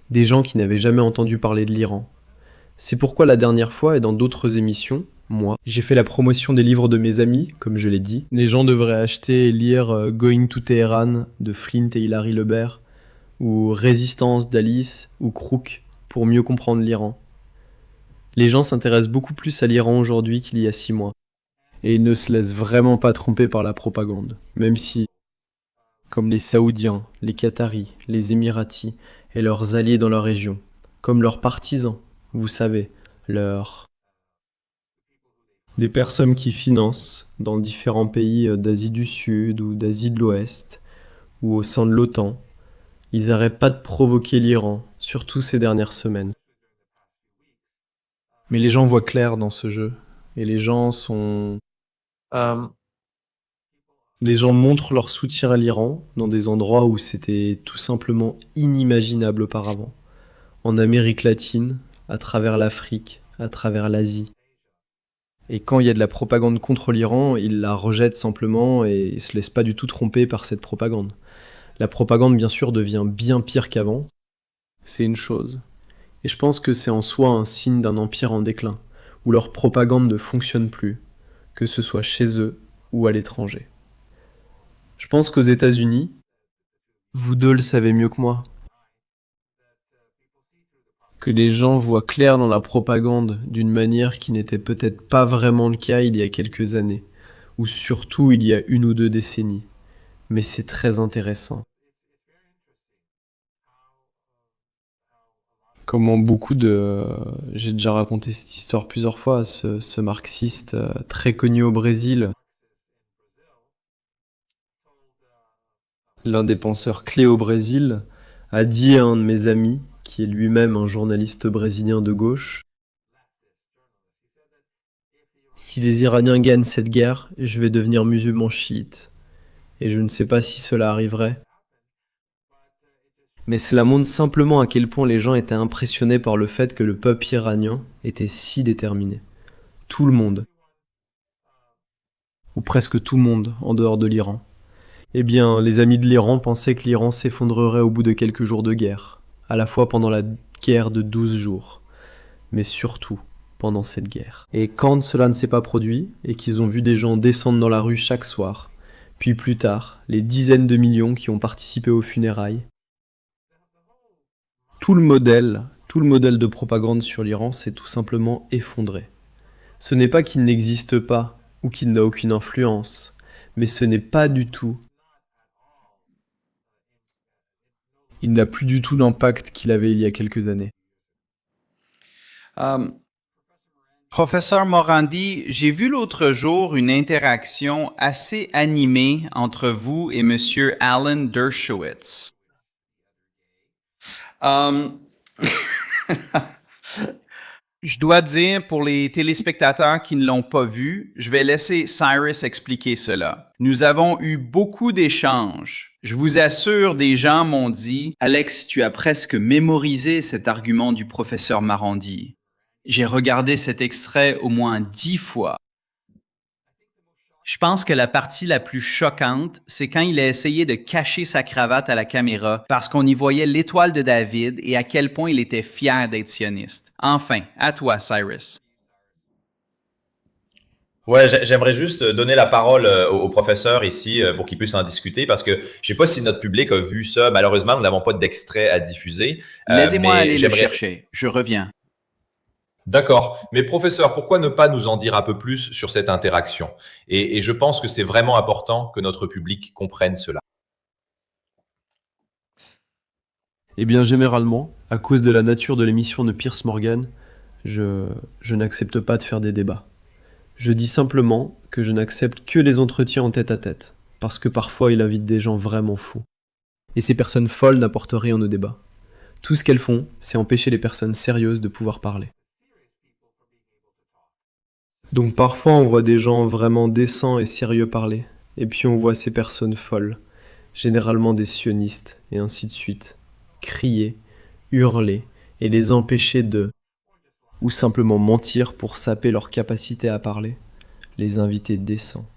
Des gens qui n'avaient jamais entendu parler de l'Iran. C'est pourquoi la dernière fois et dans d'autres émissions, moi, j'ai fait la promotion des livres de mes amis, comme je l'ai dit. Les gens devraient acheter et lire Going to Teheran de Flint et Hilary Lebert, ou Résistance d'Alice, ou Crook, pour mieux comprendre l'Iran. Les gens s'intéressent beaucoup plus à l'Iran aujourd'hui qu'il y a 6 mois. Et ils ne se laissent vraiment pas tromper par la propagande, même si, comme les Saoudiens, les Qataris, les Émiratis et leurs alliés dans leur région, comme leurs partisans, vous savez, des personnes qui financent dans différents pays d'Asie du Sud ou d'Asie de l'Ouest, ou au sein de l'OTAN, ils n'arrêtent pas de provoquer l'Iran, surtout ces dernières semaines. Mais les gens voient clair dans ce jeu, et les gens Les gens montrent leur soutien à l'Iran dans des endroits où c'était tout simplement inimaginable auparavant. En Amérique latine, à travers l'Afrique, à travers l'Asie. Et quand il y a de la propagande contre l'Iran, ils la rejettent simplement et se laissent pas du tout tromper par cette propagande. La propagande, bien sûr, devient bien pire qu'avant. C'est une chose. Et je pense que c'est en soi un signe d'un empire en déclin, où leur propagande ne fonctionne plus, que ce soit chez eux ou à l'étranger. Je pense qu'aux États-Unis, vous deux le savez mieux que moi, que les gens voient clair dans la propagande d'une manière qui n'était peut-être pas vraiment le cas il y a quelques années, ou surtout il y a 1 ou 2 décennies. Mais c'est très intéressant. Comment j'ai déjà raconté cette histoire plusieurs fois, ce marxiste très connu au Brésil, l'un des penseurs clés au Brésil, a dit à un de mes amis, qui est lui-même un journaliste brésilien de gauche, « Si les Iraniens gagnent cette guerre, je vais devenir musulman chiite. Et je ne sais pas si cela arriverait. Mais cela montre simplement à quel point les gens étaient impressionnés par le fait que le peuple iranien était si déterminé. Tout le monde, ou presque tout le monde, en dehors de l'Iran. Eh bien, les amis de l'Iran pensaient que l'Iran s'effondrerait au bout de quelques jours de guerre, à la fois pendant la guerre de 12 jours, mais surtout pendant cette guerre. Et quand cela ne s'est pas produit, et qu'ils ont vu des gens descendre dans la rue chaque soir, puis plus tard, les dizaines de millions qui ont participé aux funérailles, tout le modèle de propagande sur l'Iran s'est tout simplement effondré. Ce n'est pas qu'il n'existe pas, ou qu'il n'a aucune influence, mais ce n'est pas du tout. Il n'a plus du tout l'impact qu'il avait il y a quelques années. Professeur Morandi, j'ai vu l'autre jour une interaction assez animée entre vous et Monsieur Alan Dershowitz. Je dois dire, pour les téléspectateurs qui ne l'ont pas vu, je vais laisser Cyrus expliquer cela. Nous avons eu beaucoup d'échanges. Je vous assure, des gens m'ont dit « Alex, tu as presque mémorisé cet argument du professeur Morandi. » J'ai regardé cet extrait au moins 10 fois. Je pense que la partie la plus choquante, c'est quand il a essayé de cacher sa cravate à la caméra parce qu'on y voyait l'étoile de David et à quel point il était fier d'être sioniste. Enfin, à toi, Cyrus. Ouais, j'aimerais juste donner la parole au professeur ici pour qu'il puisse en discuter parce que je sais pas si notre public a vu ça. Malheureusement, nous n'avons pas d'extrait à diffuser. Laissez-moi aller le chercher. Je reviens. D'accord. Mais professeur, pourquoi ne pas nous en dire un peu plus sur cette interaction? Et je pense que c'est vraiment important que notre public comprenne cela. Eh bien, généralement, à cause de la nature de l'émission de Piers Morgan, je n'accepte pas de faire des débats. Je dis simplement que je n'accepte que les entretiens en tête-à-tête, parce que parfois il invite des gens vraiment fous. Et ces personnes folles n'apportent rien au débat. Tout ce qu'elles font, c'est empêcher les personnes sérieuses de pouvoir parler. Donc parfois on voit des gens vraiment décents et sérieux parler, et puis on voit ces personnes folles. généralement des sionistes, et ainsi de suite, crier, hurler, et les empêcher de... ou simplement mentir pour saper leur capacité à parler, les invités décents.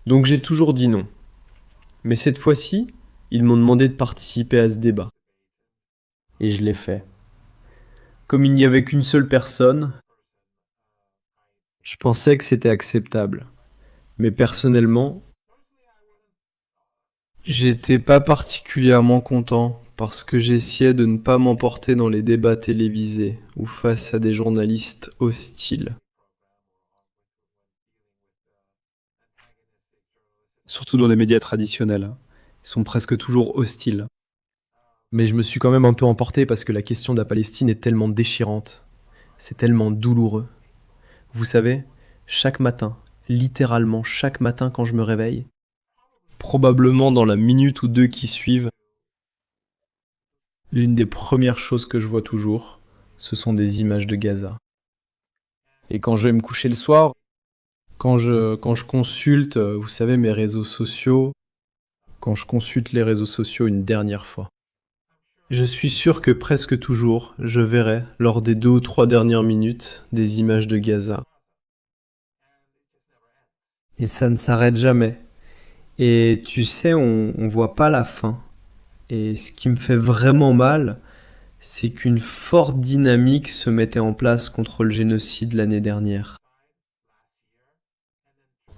Donc j'ai toujours dit non. Mais cette fois-ci, ils m'ont demandé de participer à ce débat. Et je l'ai fait. Comme il n'y avait qu'une seule personne, je pensais que c'était acceptable. Mais personnellement, j'étais pas particulièrement content parce que j'essayais de ne pas m'emporter dans les débats télévisés ou face à des journalistes hostiles. Surtout dans les médias traditionnels. Ils sont presque toujours hostiles. Mais je me suis quand même un peu emporté parce que la question de la Palestine est tellement déchirante. C'est tellement douloureux. Vous savez, chaque matin, littéralement chaque matin quand je me réveille, probablement dans la minute ou deux qui suivent, l'une des premières choses que je vois toujours, ce sont des images de Gaza. Et quand je vais me coucher le soir, quand je consulte, vous savez, mes réseaux sociaux, quand je consulte les réseaux sociaux une dernière fois, je suis sûr que presque toujours, je verrai, lors des 2 ou 3 dernières minutes, des images de Gaza. Et ça ne s'arrête jamais. Et tu sais, on voit pas la fin. Et ce qui me fait vraiment mal, c'est qu'une forte dynamique se mettait en place contre le génocide l'année dernière.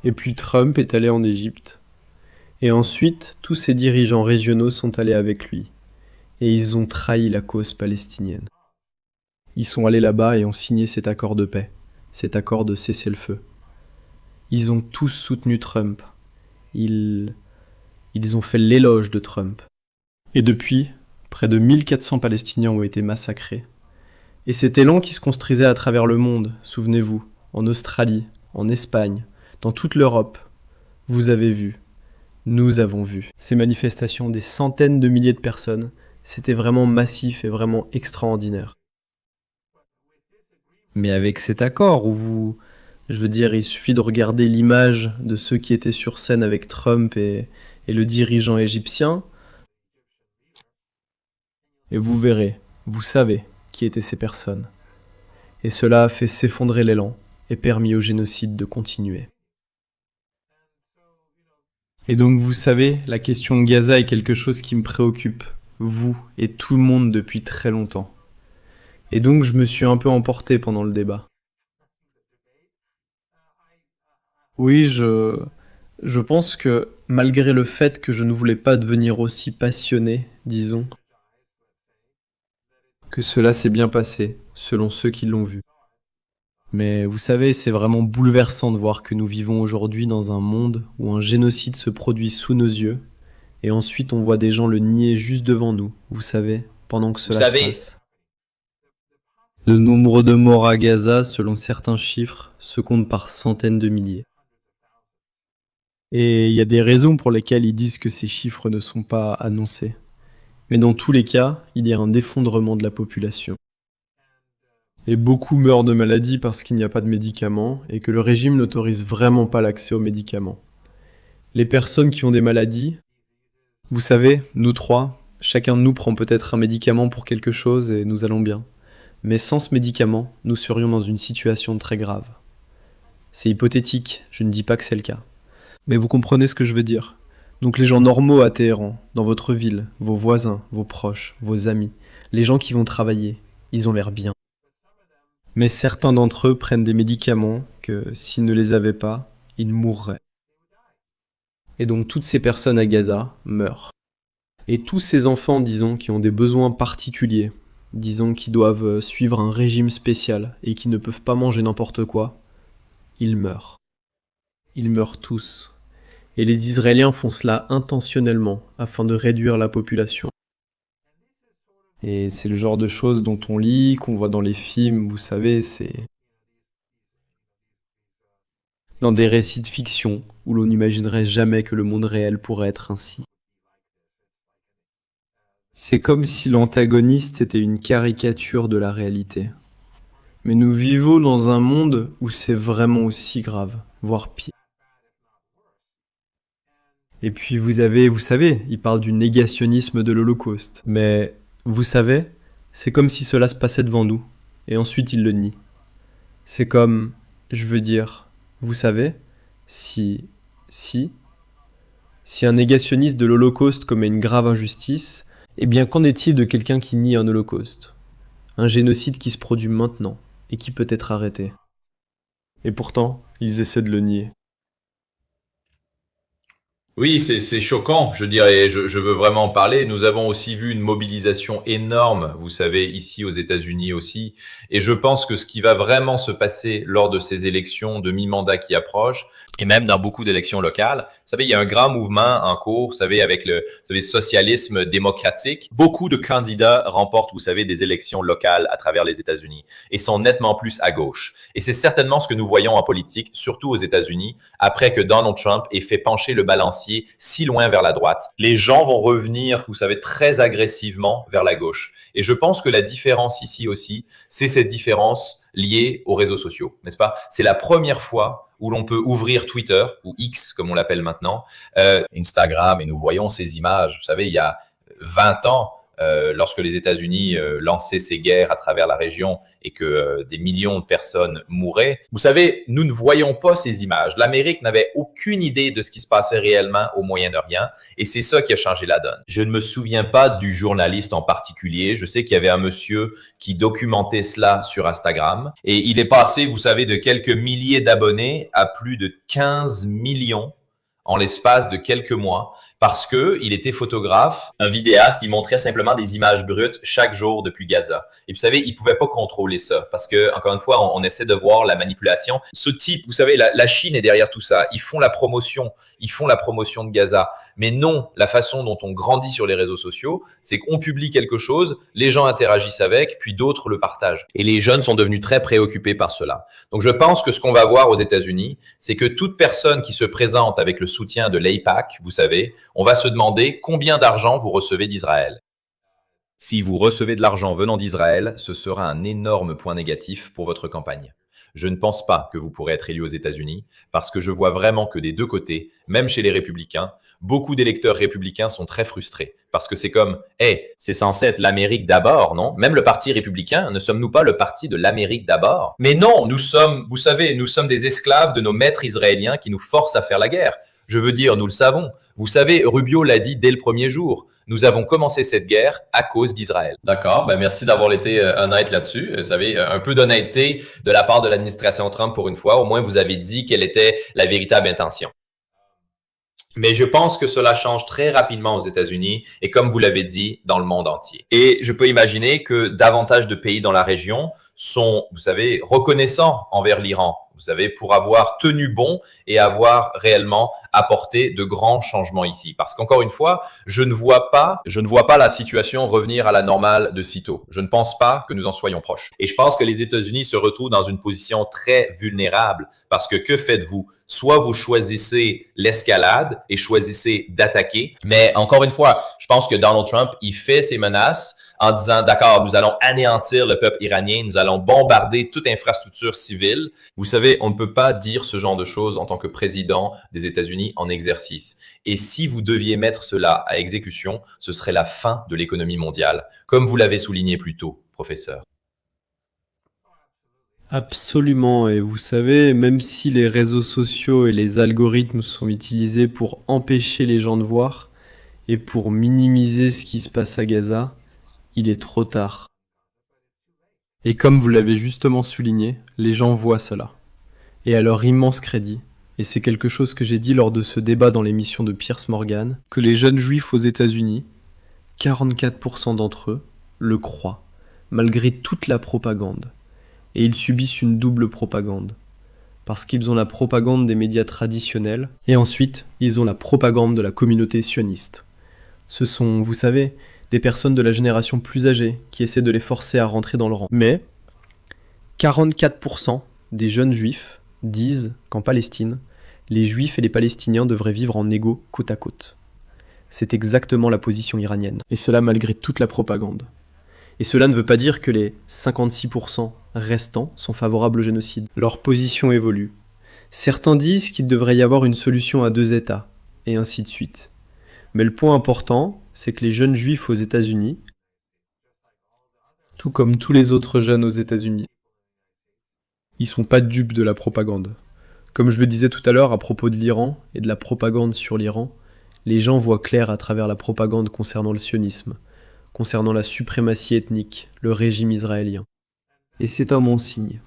Et puis Trump est allé en Égypte. Et ensuite, tous ces dirigeants régionaux sont allés avec lui. Et ils ont trahi la cause palestinienne. Ils sont allés là-bas et ont signé cet accord de paix, cet accord de cessez-le-feu. Ils ont tous soutenu Trump. Ils ont fait l'éloge de Trump. Et depuis, près de 1400 Palestiniens ont été massacrés. Et cet élan qui se construisait à travers le monde, souvenez-vous, en Australie, en Espagne, dans toute l'Europe, vous avez vu, nous avons vu. Ces manifestations, des centaines de milliers de personnes, c'était vraiment massif et vraiment extraordinaire. Mais avec cet accord où je veux dire, il suffit de regarder l'image de ceux qui étaient sur scène avec Trump et le dirigeant égyptien, et vous verrez, vous savez qui étaient ces personnes. Et cela a fait s'effondrer l'élan et permis au génocide de continuer. Et donc vous savez, la question de Gaza est quelque chose qui me préoccupe, vous et tout le monde depuis très longtemps. Et donc je me suis un peu emporté pendant le débat. Oui, je pense que malgré le fait que je ne voulais pas devenir aussi passionné, disons, que cela s'est bien passé, selon ceux qui l'ont vu. Mais vous savez, c'est vraiment bouleversant de voir que nous vivons aujourd'hui dans un monde où un génocide se produit sous nos yeux, et ensuite on voit des gens le nier juste devant nous, vous savez, pendant que cela se passe. Le nombre de morts à Gaza, selon certains chiffres, se compte par centaines de milliers. Et il y a des raisons pour lesquelles ils disent que ces chiffres ne sont pas annoncés. Mais dans tous les cas, il y a un effondrement de la population. Et beaucoup meurent de maladies parce qu'il n'y a pas de médicaments et que le régime n'autorise vraiment pas l'accès aux médicaments. Les personnes qui ont des maladies, vous savez, nous trois, chacun de nous prend peut-être un médicament pour quelque chose et nous allons bien. Mais sans ce médicament, nous serions dans une situation très grave. C'est hypothétique, je ne dis pas que c'est le cas. Mais vous comprenez ce que je veux dire. Donc les gens normaux à Téhéran, dans votre ville, vos voisins, vos proches, vos amis, les gens qui vont travailler, ils ont l'air bien. Mais certains d'entre eux prennent des médicaments que, s'ils ne les avaient pas, ils mourraient. Et donc toutes ces personnes à Gaza meurent. Et tous ces enfants, disons, qui ont des besoins particuliers, disons qui doivent suivre un régime spécial et qui ne peuvent pas manger n'importe quoi, ils meurent. Ils meurent tous. Et les Israéliens font cela intentionnellement afin de réduire la population. Et c'est le genre de choses dont on lit, qu'on voit dans les films, vous savez, c'est dans des récits de fiction où l'on n'imaginerait jamais que le monde réel pourrait être ainsi. C'est comme si l'antagoniste était une caricature de la réalité. Mais nous vivons dans un monde où c'est vraiment aussi grave, voire pire. Et puis vous savez, il parle du négationnisme de l'Holocauste. Mais vous savez, c'est comme si cela se passait devant nous, et ensuite il le nie. C'est comme, je veux dire, vous savez, si un négationniste de l'Holocauste commet une grave injustice, eh bien qu'en est-il de quelqu'un qui nie un Holocauste? Un génocide qui se produit maintenant, et qui peut être arrêté. Et pourtant, ils essaient de le nier. Oui, c'est choquant, je dirais, je veux vraiment en parler. Nous avons aussi vu une mobilisation énorme, vous savez, ici aux États-Unis aussi. Et je pense que ce qui va vraiment se passer lors de ces élections de mi-mandat qui approchent, et même dans beaucoup d'élections locales, vous savez, il y a un grand mouvement en cours, vous savez, avec le socialisme démocratique. Beaucoup de candidats remportent, vous savez, des élections locales à travers les États-Unis et sont nettement plus à gauche. Et c'est certainement ce que nous voyons en politique, surtout aux États-Unis, après que Donald Trump ait fait pencher le balancier si loin vers la droite. Les gens vont revenir, vous savez, très agressivement vers la gauche. Et je pense que la différence ici aussi, c'est cette différence liée aux réseaux sociaux, n'est-ce pas? C'est la première fois où l'on peut ouvrir Twitter, ou X comme on l'appelle maintenant, Instagram, et nous voyons ces images. Vous savez, il y a 20 ans, lorsque les États-Unis lançaient ces guerres à travers la région et que des millions de personnes mouraient. Vous savez, nous ne voyons pas ces images. L'Amérique n'avait aucune idée de ce qui se passait réellement au Moyen-Orient et c'est ça qui a changé la donne. Je ne me souviens pas du journaliste en particulier. Je sais qu'il y avait un monsieur qui documentait cela sur Instagram et il est passé, vous savez, de quelques milliers d'abonnés à plus de 15 millions en l'espace de quelques mois, parce que il était photographe, un vidéaste, il montrait simplement des images brutes chaque jour depuis Gaza. Et vous savez, il pouvait pas contrôler ça, parce que, encore une fois, on essaie de voir la manipulation. Ce type, vous savez, la Chine est derrière tout ça. Ils font la promotion de Gaza. Mais non, la façon dont on grandit sur les réseaux sociaux, c'est qu'on publie quelque chose, les gens interagissent avec, puis d'autres le partagent. Et les jeunes sont devenus très préoccupés par cela. Donc, je pense que ce qu'on va voir aux États-Unis, c'est que toute personne qui se présente avec le soutien de l'AIPAC, vous savez, on va se demander combien d'argent vous recevez d'Israël. Si vous recevez de l'argent venant d'Israël, ce sera un énorme point négatif pour votre campagne. Je ne pense pas que vous pourrez être élu aux États-Unis parce que je vois vraiment que des deux côtés, même chez les républicains, beaucoup d'électeurs républicains sont très frustrés parce que c'est comme « Hey, c'est censé être l'Amérique d'abord, non? Même le parti républicain, ne sommes-nous pas le parti de l'Amérique d'abord? » Mais non, nous sommes, vous savez, nous sommes des esclaves de nos maîtres israéliens qui nous forcent à faire la guerre. Je veux dire, nous le savons. Vous savez, Rubio l'a dit dès le premier jour. Nous avons commencé cette guerre à cause d'Israël. D'accord, merci d'avoir été honnête là-dessus. Vous savez, un peu d'honnêteté de la part de l'administration Trump pour une fois. Au moins, vous avez dit quelle était la véritable intention. Mais je pense que cela change très rapidement aux États-Unis et comme vous l'avez dit, dans le monde entier. Et je peux imaginer que davantage de pays dans la région sont, vous savez, reconnaissants envers l'Iran. Vous savez, pour avoir tenu bon et avoir réellement apporté de grands changements ici. Parce qu'encore une fois, je ne vois pas la situation revenir à la normale de sitôt. Je ne pense pas que nous en soyons proches. Et je pense que les États-Unis se retrouvent dans une position très vulnérable parce que faites-vous? Soit vous choisissez l'escalade et choisissez d'attaquer. Mais encore une fois, je pense que Donald Trump, il fait ses menaces en disant, d'accord, nous allons anéantir le peuple iranien, nous allons bombarder toute infrastructure civile. Vous savez, on ne peut pas dire ce genre de choses en tant que président des États-Unis en exercice. Et si vous deviez mettre cela à exécution, ce serait la fin de l'économie mondiale, comme vous l'avez souligné plus tôt, professeur. Absolument, et vous savez, même si les réseaux sociaux et les algorithmes sont utilisés pour empêcher les gens de voir et pour minimiser ce qui se passe à Gaza, il est trop tard. Et comme vous l'avez justement souligné, les gens voient cela. Et à leur immense crédit, et c'est quelque chose que j'ai dit lors de ce débat dans l'émission de Piers Morgan, que les jeunes juifs aux États-Unis, 44% d'entre eux, le croient, malgré toute la propagande. Et ils subissent une double propagande. Parce qu'ils ont la propagande des médias traditionnels, et ensuite, ils ont la propagande de la communauté sioniste. Ce sont, vous savez, des personnes de la génération plus âgée qui essaient de les forcer à rentrer dans le rang. Mais 44% des jeunes juifs disent qu'en Palestine, les juifs et les palestiniens devraient vivre en égaux côte à côte. C'est exactement la position iranienne. Et cela malgré toute la propagande. Et cela ne veut pas dire que les 56% restants sont favorables au génocide. Leur position évolue. Certains disent qu'il devrait y avoir une solution à 2 États, et ainsi de suite. Mais le point important, c'est que les jeunes juifs aux États-Unis, tout comme tous les autres jeunes aux États-Unis, ils sont pas dupes de la propagande. Comme je le disais tout à l'heure à propos de l'Iran et de la propagande sur l'Iran, les gens voient clair à travers la propagande concernant le sionisme, concernant la suprématie ethnique, le régime israélien. Et c'est un bon signe.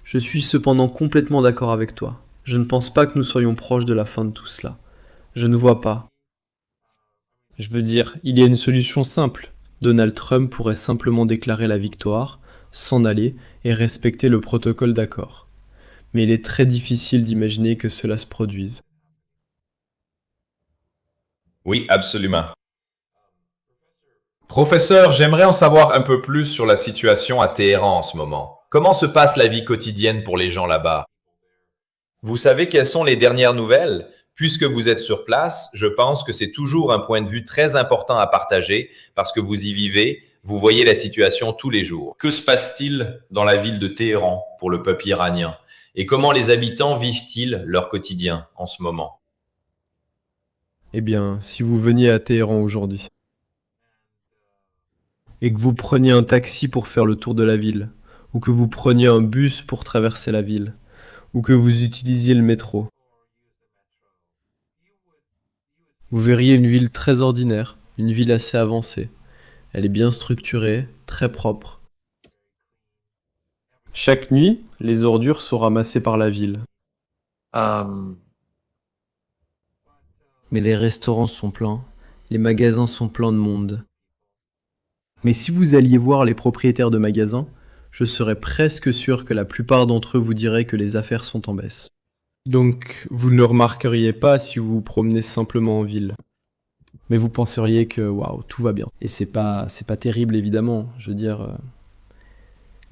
Je suis cependant complètement d'accord avec toi. Je ne pense pas que nous soyons proches de la fin de tout cela. Je ne vois pas. Je veux dire, il y a une solution simple. Donald Trump pourrait simplement déclarer la victoire, s'en aller et respecter le protocole d'accord. Mais il est très difficile d'imaginer que cela se produise. Oui, absolument. Professeur, j'aimerais en savoir un peu plus sur la situation à Téhéran en ce moment. Comment se passe la vie quotidienne pour les gens là-bas? Vous savez quelles sont les dernières nouvelles? Puisque vous êtes sur place, je pense que c'est toujours un point de vue très important à partager parce que vous y vivez, vous voyez la situation tous les jours. Que se passe-t-il dans la ville de Téhéran pour le peuple iranien? Et comment les habitants vivent-ils leur quotidien en ce moment? Eh bien, si vous veniez à Téhéran aujourd'hui, et que vous preniez un taxi pour faire le tour de la ville, ou que vous preniez un bus pour traverser la ville, ou que vous utilisiez le métro, vous verriez une ville très ordinaire, une ville assez avancée. Elle est bien structurée, très propre. Chaque nuit, les ordures sont ramassées par la ville. Mais les restaurants sont pleins, les magasins sont pleins de monde. Mais si vous alliez voir les propriétaires de magasins, je serais presque sûr que la plupart d'entre eux vous diraient que les affaires sont en baisse. Donc, vous ne le remarqueriez pas si vous vous promenez simplement en ville. Mais vous penseriez que, waouh, tout va bien. Et c'est pas terrible, évidemment. Je veux dire,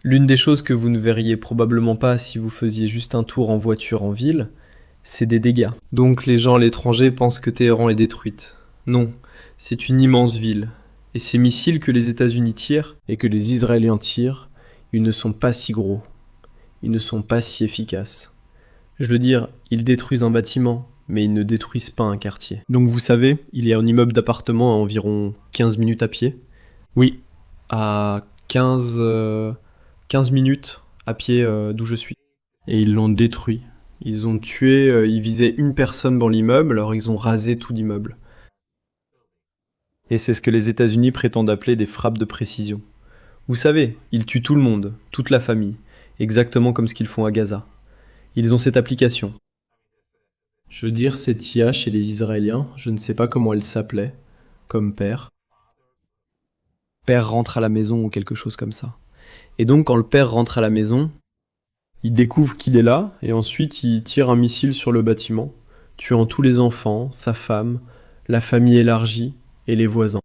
l'une des choses que vous ne verriez probablement pas si vous faisiez juste un tour en voiture en ville, c'est des dégâts. Donc les gens à l'étranger pensent que Téhéran est détruite. Non, c'est une immense ville. Et ces missiles que les États-Unis tirent, et que les Israéliens tirent, ils ne sont pas si gros. Ils ne sont pas si efficaces. Je veux dire, ils détruisent un bâtiment, mais ils ne détruisent pas un quartier. Donc vous savez, il y a un immeuble d'appartement à environ 15 minutes à pied. Oui, à 15 minutes à pied d'où je suis. Et ils l'ont détruit. Ils ont tué, ils visaient une personne dans l'immeuble, alors ils ont rasé tout l'immeuble. Et c'est ce que les États-Unis prétendent appeler des frappes de précision. Vous savez, ils tuent tout le monde, toute la famille, exactement comme ce qu'ils font à Gaza. Ils ont cette application. Je veux dire, cette IA chez les Israéliens, je ne sais pas comment elle s'appelait, comme père. Père rentre à la maison ou quelque chose comme ça. Et donc quand le père rentre à la maison, il découvre qu'il est là, et ensuite il tire un missile sur le bâtiment, tuant tous les enfants, sa femme, la famille élargie et les voisins.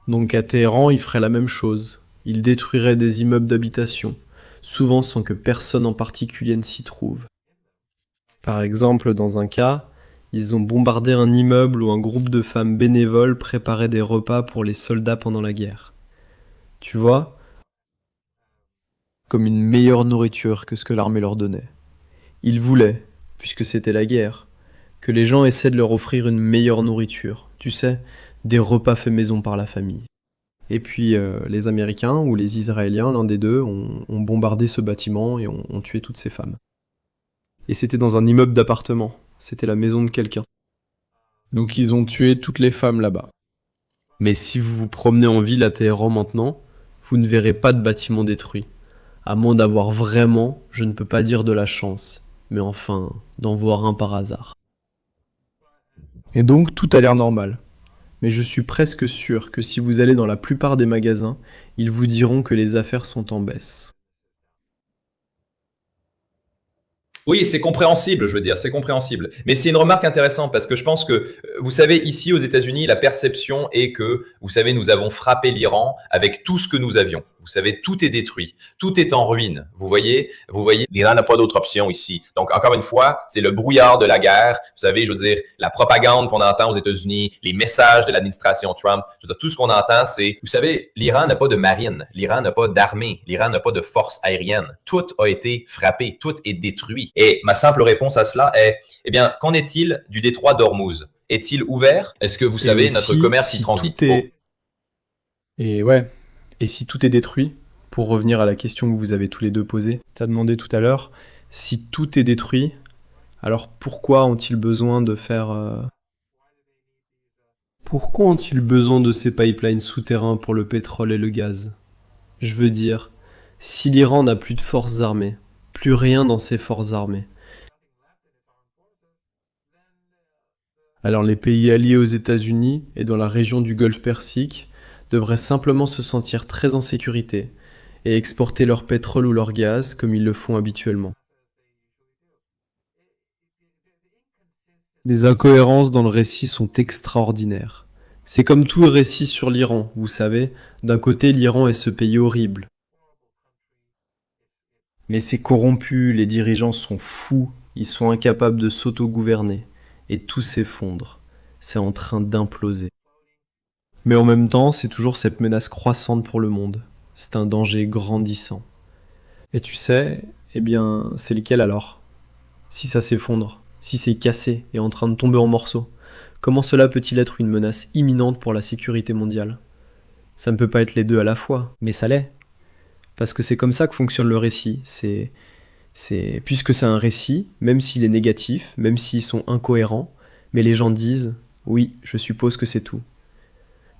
Donc à Téhéran, il ferait la même chose. Il détruirait des immeubles d'habitation, souvent sans que personne en particulier ne s'y trouve. Par exemple, dans un cas, ils ont bombardé un immeuble où un groupe de femmes bénévoles préparait des repas pour les soldats pendant la guerre. Tu vois ? Comme une meilleure nourriture que ce que l'armée leur donnait. Ils voulaient, puisque c'était la guerre, que les gens essaient de leur offrir une meilleure nourriture, tu sais, des repas faits maison par la famille. Et puis les Américains ou les Israéliens, l'un des deux, ont bombardé ce bâtiment et ont tué toutes ces femmes. Et c'était dans un immeuble d'appartement, c'était la maison de quelqu'un. Donc ils ont tué toutes les femmes là-bas. Mais si vous vous promenez en ville à Téhéran maintenant, vous ne verrez pas de bâtiment détruit. À moins d'avoir vraiment, je ne peux pas dire de la chance, mais enfin, d'en voir un par hasard. Et donc tout a l'air normal. Mais je suis presque sûr que si vous allez dans la plupart des magasins, ils vous diront que les affaires sont en baisse. Oui, c'est compréhensible, je veux dire, c'est compréhensible. Mais c'est une remarque intéressante parce que je pense que, vous savez, ici aux États-Unis, la perception est que, vous savez, nous avons frappé l'Iran avec tout ce que nous avions. Vous savez, tout est détruit, tout est en ruine. Vous voyez, l'Iran n'a pas d'autre option ici. Donc, encore une fois, c'est le brouillard de la guerre. Vous savez, je veux dire, la propagande qu'on entend aux États-Unis, les messages de l'administration Trump, je veux dire, tout ce qu'on entend, c'est, vous savez, l'Iran n'a pas de marine, l'Iran n'a pas d'armée, l'Iran n'a pas de force aérienne. Tout a été frappé, tout est détruit. Et ma simple réponse à cela est, eh bien, qu'en est-il du détroit d'Ormuz? Est-il ouvert? Est-ce que vous savez, notre commerce y transite? Et ouais, et si tout est détruit, pour revenir à la question que vous avez tous les deux posée, tu as demandé tout à l'heure, si tout est détruit, alors pourquoi ont-ils besoin de faire... Pourquoi ont-ils besoin de ces pipelines souterrains pour le pétrole et le gaz? Je veux dire, si l'Iran n'a plus de forces armées, plus rien dans ses forces armées, alors les pays alliés aux États-Unis et dans la région du Golfe Persique devraient simplement se sentir très en sécurité et exporter leur pétrole ou leur gaz comme ils le font habituellement. Les incohérences dans le récit sont extraordinaires. C'est comme tout récit sur l'Iran, vous savez, d'un côté l'Iran est ce pays horrible. Mais c'est corrompu, les dirigeants sont fous, ils sont incapables de s'auto-gouverner, et tout s'effondre, c'est en train d'imploser. Mais en même temps, c'est toujours cette menace croissante pour le monde. C'est un danger grandissant. Et tu sais, eh bien, c'est lequel alors? Si ça s'effondre, si c'est cassé et en train de tomber en morceaux, comment cela peut-il être une menace imminente pour la sécurité mondiale? Ça ne peut pas être les deux à la fois, mais ça l'est. Parce que c'est comme ça que fonctionne le récit. Puisque c'est un récit, même s'il est négatif, même s'ils sont incohérents, mais les gens disent « oui, je suppose que c'est tout ».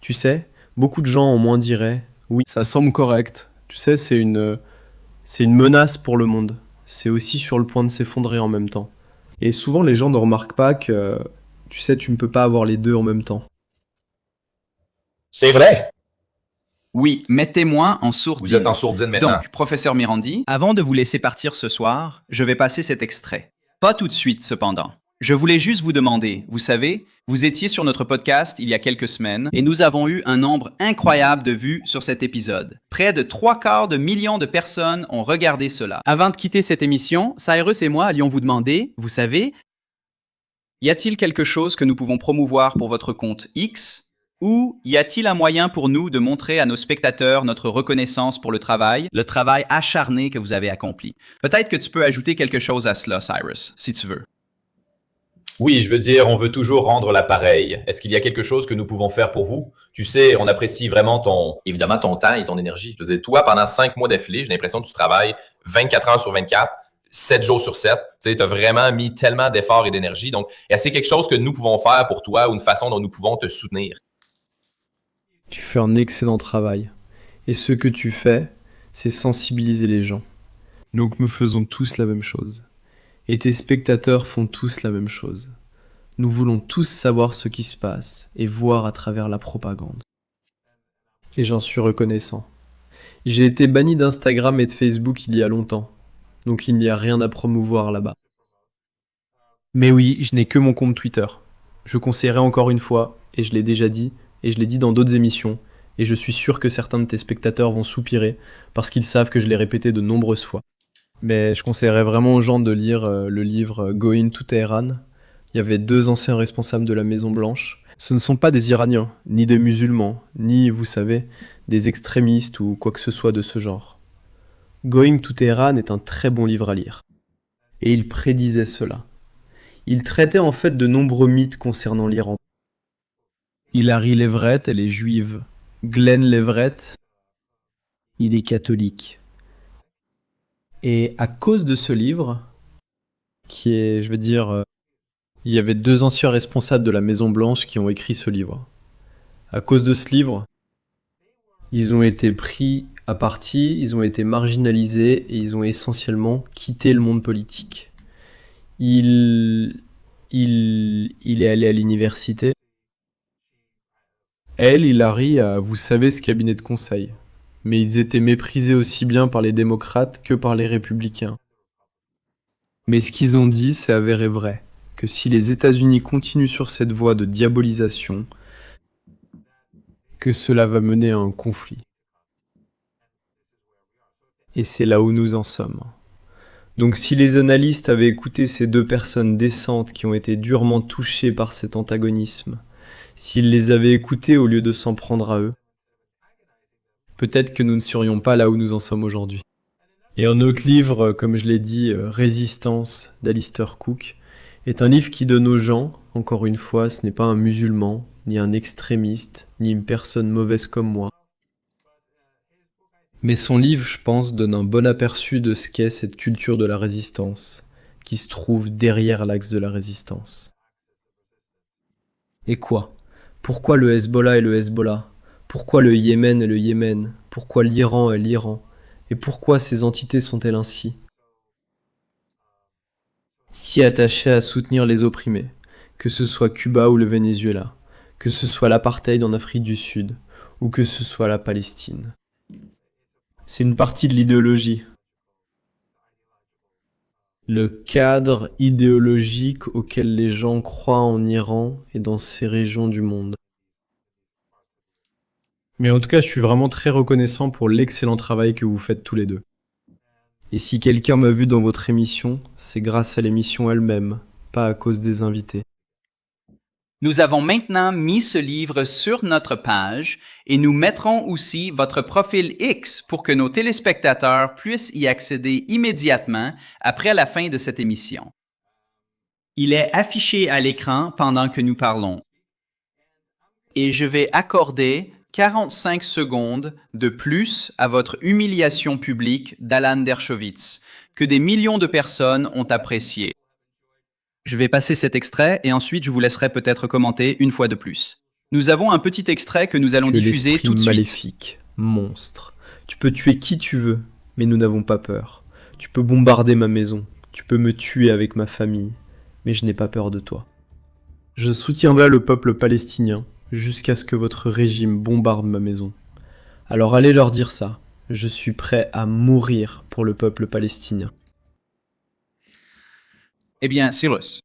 Tu sais, beaucoup de gens au moins diraient « oui, ça semble correct ». Tu sais, c'est une menace pour le monde. C'est aussi sur le point de s'effondrer en même temps. Et souvent, les gens ne remarquent pas que, tu sais, tu ne peux pas avoir les deux en même temps. C'est vrai. Oui, mettez-moi en sourdine. Vous êtes en sourdine maintenant. Donc, professeur Mirandi, avant de vous laisser partir ce soir, je vais passer cet extrait. Pas tout de suite, cependant. Je voulais juste vous demander, vous savez, vous étiez sur notre podcast il y a quelques semaines et nous avons eu un nombre incroyable de vues sur cet épisode. Près de 3/4 million de personnes ont regardé cela. Avant de quitter cette émission, Cyrus et moi allions vous demander, vous savez, y a-t-il quelque chose que nous pouvons promouvoir pour votre compte X? Ou y a-t-il un moyen pour nous de montrer à nos spectateurs notre reconnaissance pour le travail acharné que vous avez accompli? Peut-être que tu peux ajouter quelque chose à cela, Cyrus, si tu veux. Oui, je veux dire, on veut toujours rendre l'appareil. Est-ce qu'il y a quelque chose que nous pouvons faire pour vous? Tu sais, on apprécie vraiment évidemment ton temps et ton énergie. Je veux dire, toi, pendant 5 mois d'affilée, j'ai l'impression que tu travailles 24 heures sur 24, 7 jours sur 7. Tu sais, tu as vraiment mis tellement d'efforts et d'énergie. Donc, est-ce que c'est quelque chose que nous pouvons faire pour toi ou une façon dont nous pouvons te soutenir? Tu fais un excellent travail. Et ce que tu fais, c'est sensibiliser les gens. Donc nous faisons tous la même chose. Et tes spectateurs font tous la même chose. Nous voulons tous savoir ce qui se passe et voir à travers la propagande. Et j'en suis reconnaissant. J'ai été banni d'Instagram et de Facebook il y a longtemps. Donc il n'y a rien à promouvoir là-bas. Mais oui, je n'ai que mon compte Twitter. Je conseillerais encore une fois, et je l'ai déjà dit, et je l'ai dit dans d'autres émissions, et je suis sûr que certains de tes spectateurs vont soupirer, parce qu'ils savent que je l'ai répété de nombreuses fois. Mais je conseillerais vraiment aux gens de lire le livre Going to Tehran. Il y avait 2 anciens responsables de la Maison Blanche. Ce ne sont pas des Iraniens, ni des musulmans, ni, vous savez, des extrémistes ou quoi que ce soit de ce genre. Going to Tehran est un très bon livre à lire. Et il prédisait cela. Il traitait en fait de nombreux mythes concernant l'Iran. Hilary Leverett, elle est juive. Glenn Leverett, il est catholique. Et à cause de ce livre, qui est, je veux dire, il y avait 2 anciens responsables de la Maison Blanche qui ont écrit ce livre. À cause de ce livre, ils ont été pris à partie, ils ont été marginalisés et ils ont essentiellement quitté le monde politique. Il est allé à l'université. Elle, Hilary, a, vous savez, ce cabinet de conseil. Mais ils étaient méprisés aussi bien par les démocrates que par les républicains. Mais ce qu'ils ont dit s'est avéré vrai, que si les États-Unis continuent sur cette voie de diabolisation, que cela va mener à un conflit. Et c'est là où nous en sommes. Donc si les analystes avaient écouté ces deux personnes décentes qui ont été durement touchées par cet antagonisme, s'ils les avaient écoutées au lieu de s'en prendre à eux, peut-être que nous ne serions pas là où nous en sommes aujourd'hui. Et un autre livre, comme je l'ai dit, Résistance d'Alistair Cook, est un livre qui donne aux gens, encore une fois, ce n'est pas un musulman, ni un extrémiste, ni une personne mauvaise comme moi. Mais son livre, je pense, donne un bon aperçu de ce qu'est cette culture de la résistance, qui se trouve derrière l'axe de la résistance. Et quoi? Pourquoi le Hezbollah est le Hezbollah? Pourquoi le Yémen est le Yémen? Pourquoi l'Iran est l'Iran? Et pourquoi ces entités sont-elles ainsi? Si attachées à soutenir les opprimés, que ce soit Cuba ou le Venezuela, que ce soit l'apartheid en Afrique du Sud, ou que ce soit la Palestine. C'est une partie de l'idéologie. Le cadre idéologique auquel les gens croient en Iran et dans ces régions du monde. Mais en tout cas, je suis vraiment très reconnaissant pour l'excellent travail que vous faites tous les deux. Et si quelqu'un m'a vu dans votre émission, c'est grâce à l'émission elle-même, pas à cause des invités. Nous avons maintenant mis ce livre sur notre page et nous mettrons aussi votre profil X pour que nos téléspectateurs puissent y accéder immédiatement après la fin de cette émission. Il est affiché à l'écran pendant que nous parlons. Et je vais accorder 45 secondes de plus à votre humiliation publique d'Alan Dershowitz, que des millions de personnes ont apprécié. Je vais passer cet extrait et ensuite je vous laisserai peut-être commenter une fois de plus. Nous avons un petit extrait que nous allons diffuser tout de suite. Maléfique, monstre. Tu peux tuer qui tu veux, mais nous n'avons pas peur. Tu peux bombarder ma maison, tu peux me tuer avec ma famille, mais je n'ai pas peur de toi. Je soutiendrai le peuple palestinien jusqu'à ce que votre régime bombarde ma maison. Alors allez leur dire ça. Je suis prêt à mourir pour le peuple palestinien. Eh bien, Cyrus.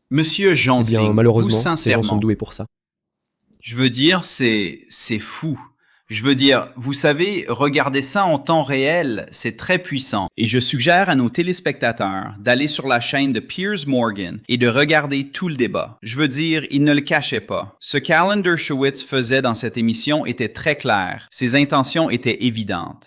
Monsieur Jonsling, malheureusement, vous ces gens sincèrement, sont doués pour ça. je veux dire, c'est fou. Je veux dire, vous savez, regarder ça en temps réel, c'est très puissant. Et je suggère à nos téléspectateurs d'aller sur la chaîne de Piers Morgan et de regarder tout le débat. Je veux dire, il ne le cachait pas. Ce qu'Alan Dershowitz faisait dans cette émission était très clair. Ses intentions étaient évidentes.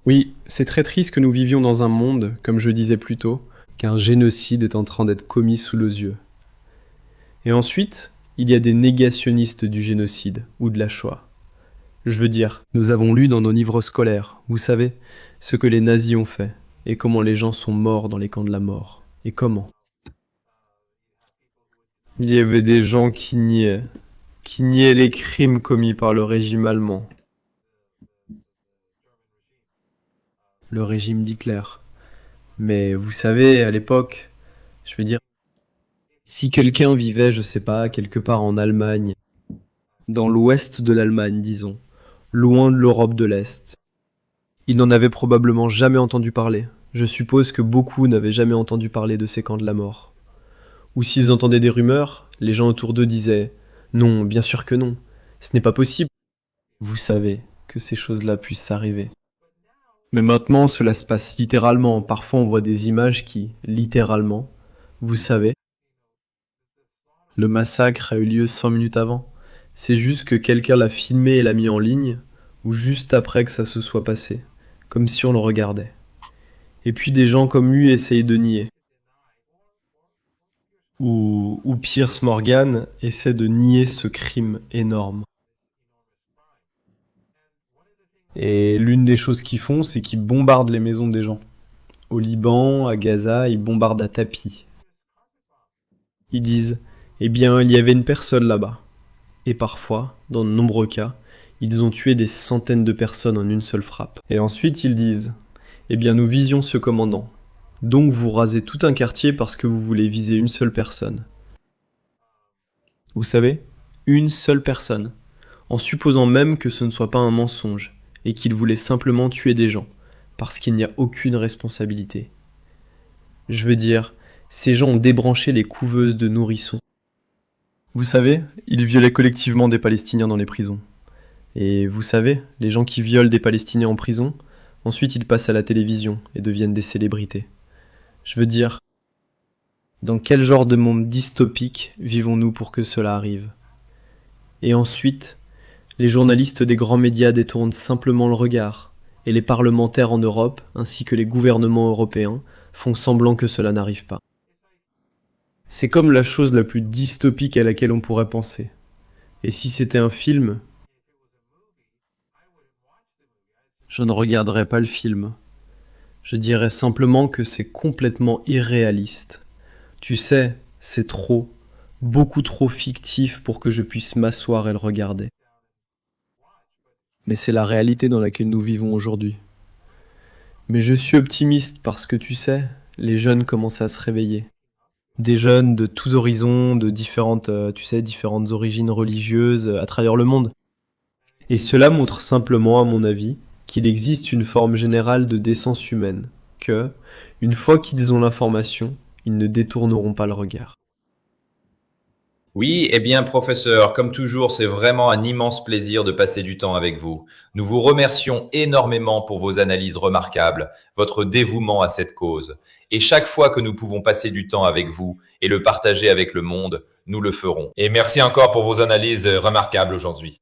Oui, c'est très triste que nous vivions dans un monde, comme je disais plus tôt, qu'un génocide est en train d'être commis sous nos yeux. Et ensuite, il y a des négationnistes du génocide ou de la Shoah. Je veux dire, nous avons lu dans nos livres scolaires, vous savez, ce que les nazis ont fait, et comment les gens sont morts dans les camps de la mort. Et comment. Il y avait des gens qui niaient les crimes commis par le régime allemand. Le régime d'Hitler. Mais vous savez, à l'époque, je veux dire, si quelqu'un vivait, je sais pas, quelque part en Allemagne, dans l'ouest de l'Allemagne, disons, loin de l'Europe de l'Est, il n'en avait probablement jamais entendu parler. Je suppose que beaucoup n'avaient jamais entendu parler de ces camps de la mort. Ou s'ils entendaient des rumeurs, les gens autour d'eux disaient « Non, bien sûr que non, ce n'est pas possible. » Vous savez que ces choses-là puissent arriver. Mais maintenant, cela se passe littéralement. Parfois, on voit des images qui, littéralement, vous savez, le massacre a eu lieu 100 minutes avant. C'est juste que quelqu'un l'a filmé et l'a mis en ligne, ou juste après que ça se soit passé, comme si on le regardait. Et puis des gens comme lui essayent de nier. Ou Piers Morgan essaie de nier ce crime énorme. Et l'une des choses qu'ils font, c'est qu'ils bombardent les maisons des gens. Au Liban, à Gaza, ils bombardent à tapis. Ils disent « Eh bien, il y avait une personne là-bas. » Et parfois, dans de nombreux cas, ils ont tué des centaines de personnes en une seule frappe. Et ensuite, ils disent « Eh bien, nous visions ce commandant. Donc vous rasez tout un quartier parce que vous voulez viser une seule personne. » Vous savez, une seule personne. En supposant même que ce ne soit pas un mensonge et qu'il voulait simplement tuer des gens, parce qu'il n'y a aucune responsabilité. Je veux dire, ces gens ont débranché les couveuses de nourrissons. Vous savez, ils violaient collectivement des Palestiniens dans les prisons. Et vous savez, les gens qui violent des Palestiniens en prison, ensuite ils passent à la télévision et deviennent des célébrités. Je veux dire, dans quel genre de monde dystopique vivons-nous pour que cela arrive? Et ensuite, les journalistes des grands médias détournent simplement le regard, et les parlementaires en Europe, ainsi que les gouvernements européens, font semblant que cela n'arrive pas. C'est comme la chose la plus dystopique à laquelle on pourrait penser. Et si c'était un film, je ne regarderais pas le film. Je dirais simplement que c'est complètement irréaliste. Tu sais, c'est trop, beaucoup trop fictif pour que je puisse m'asseoir et le regarder. Mais c'est la réalité dans laquelle nous vivons aujourd'hui. Mais je suis optimiste parce que tu sais, les jeunes commencent à se réveiller. Des jeunes de tous horizons, de différentes origines religieuses à travers le monde. Et cela montre simplement, à mon avis, qu'il existe une forme générale de décence humaine, que, une fois qu'ils ont l'information, ils ne détourneront pas le regard. Oui, eh bien, professeur, comme toujours, c'est vraiment un immense plaisir de passer du temps avec vous. Nous vous remercions énormément pour vos analyses remarquables, votre dévouement à cette cause. Et chaque fois que nous pouvons passer du temps avec vous et le partager avec le monde, nous le ferons. Et merci encore pour vos analyses remarquables aujourd'hui.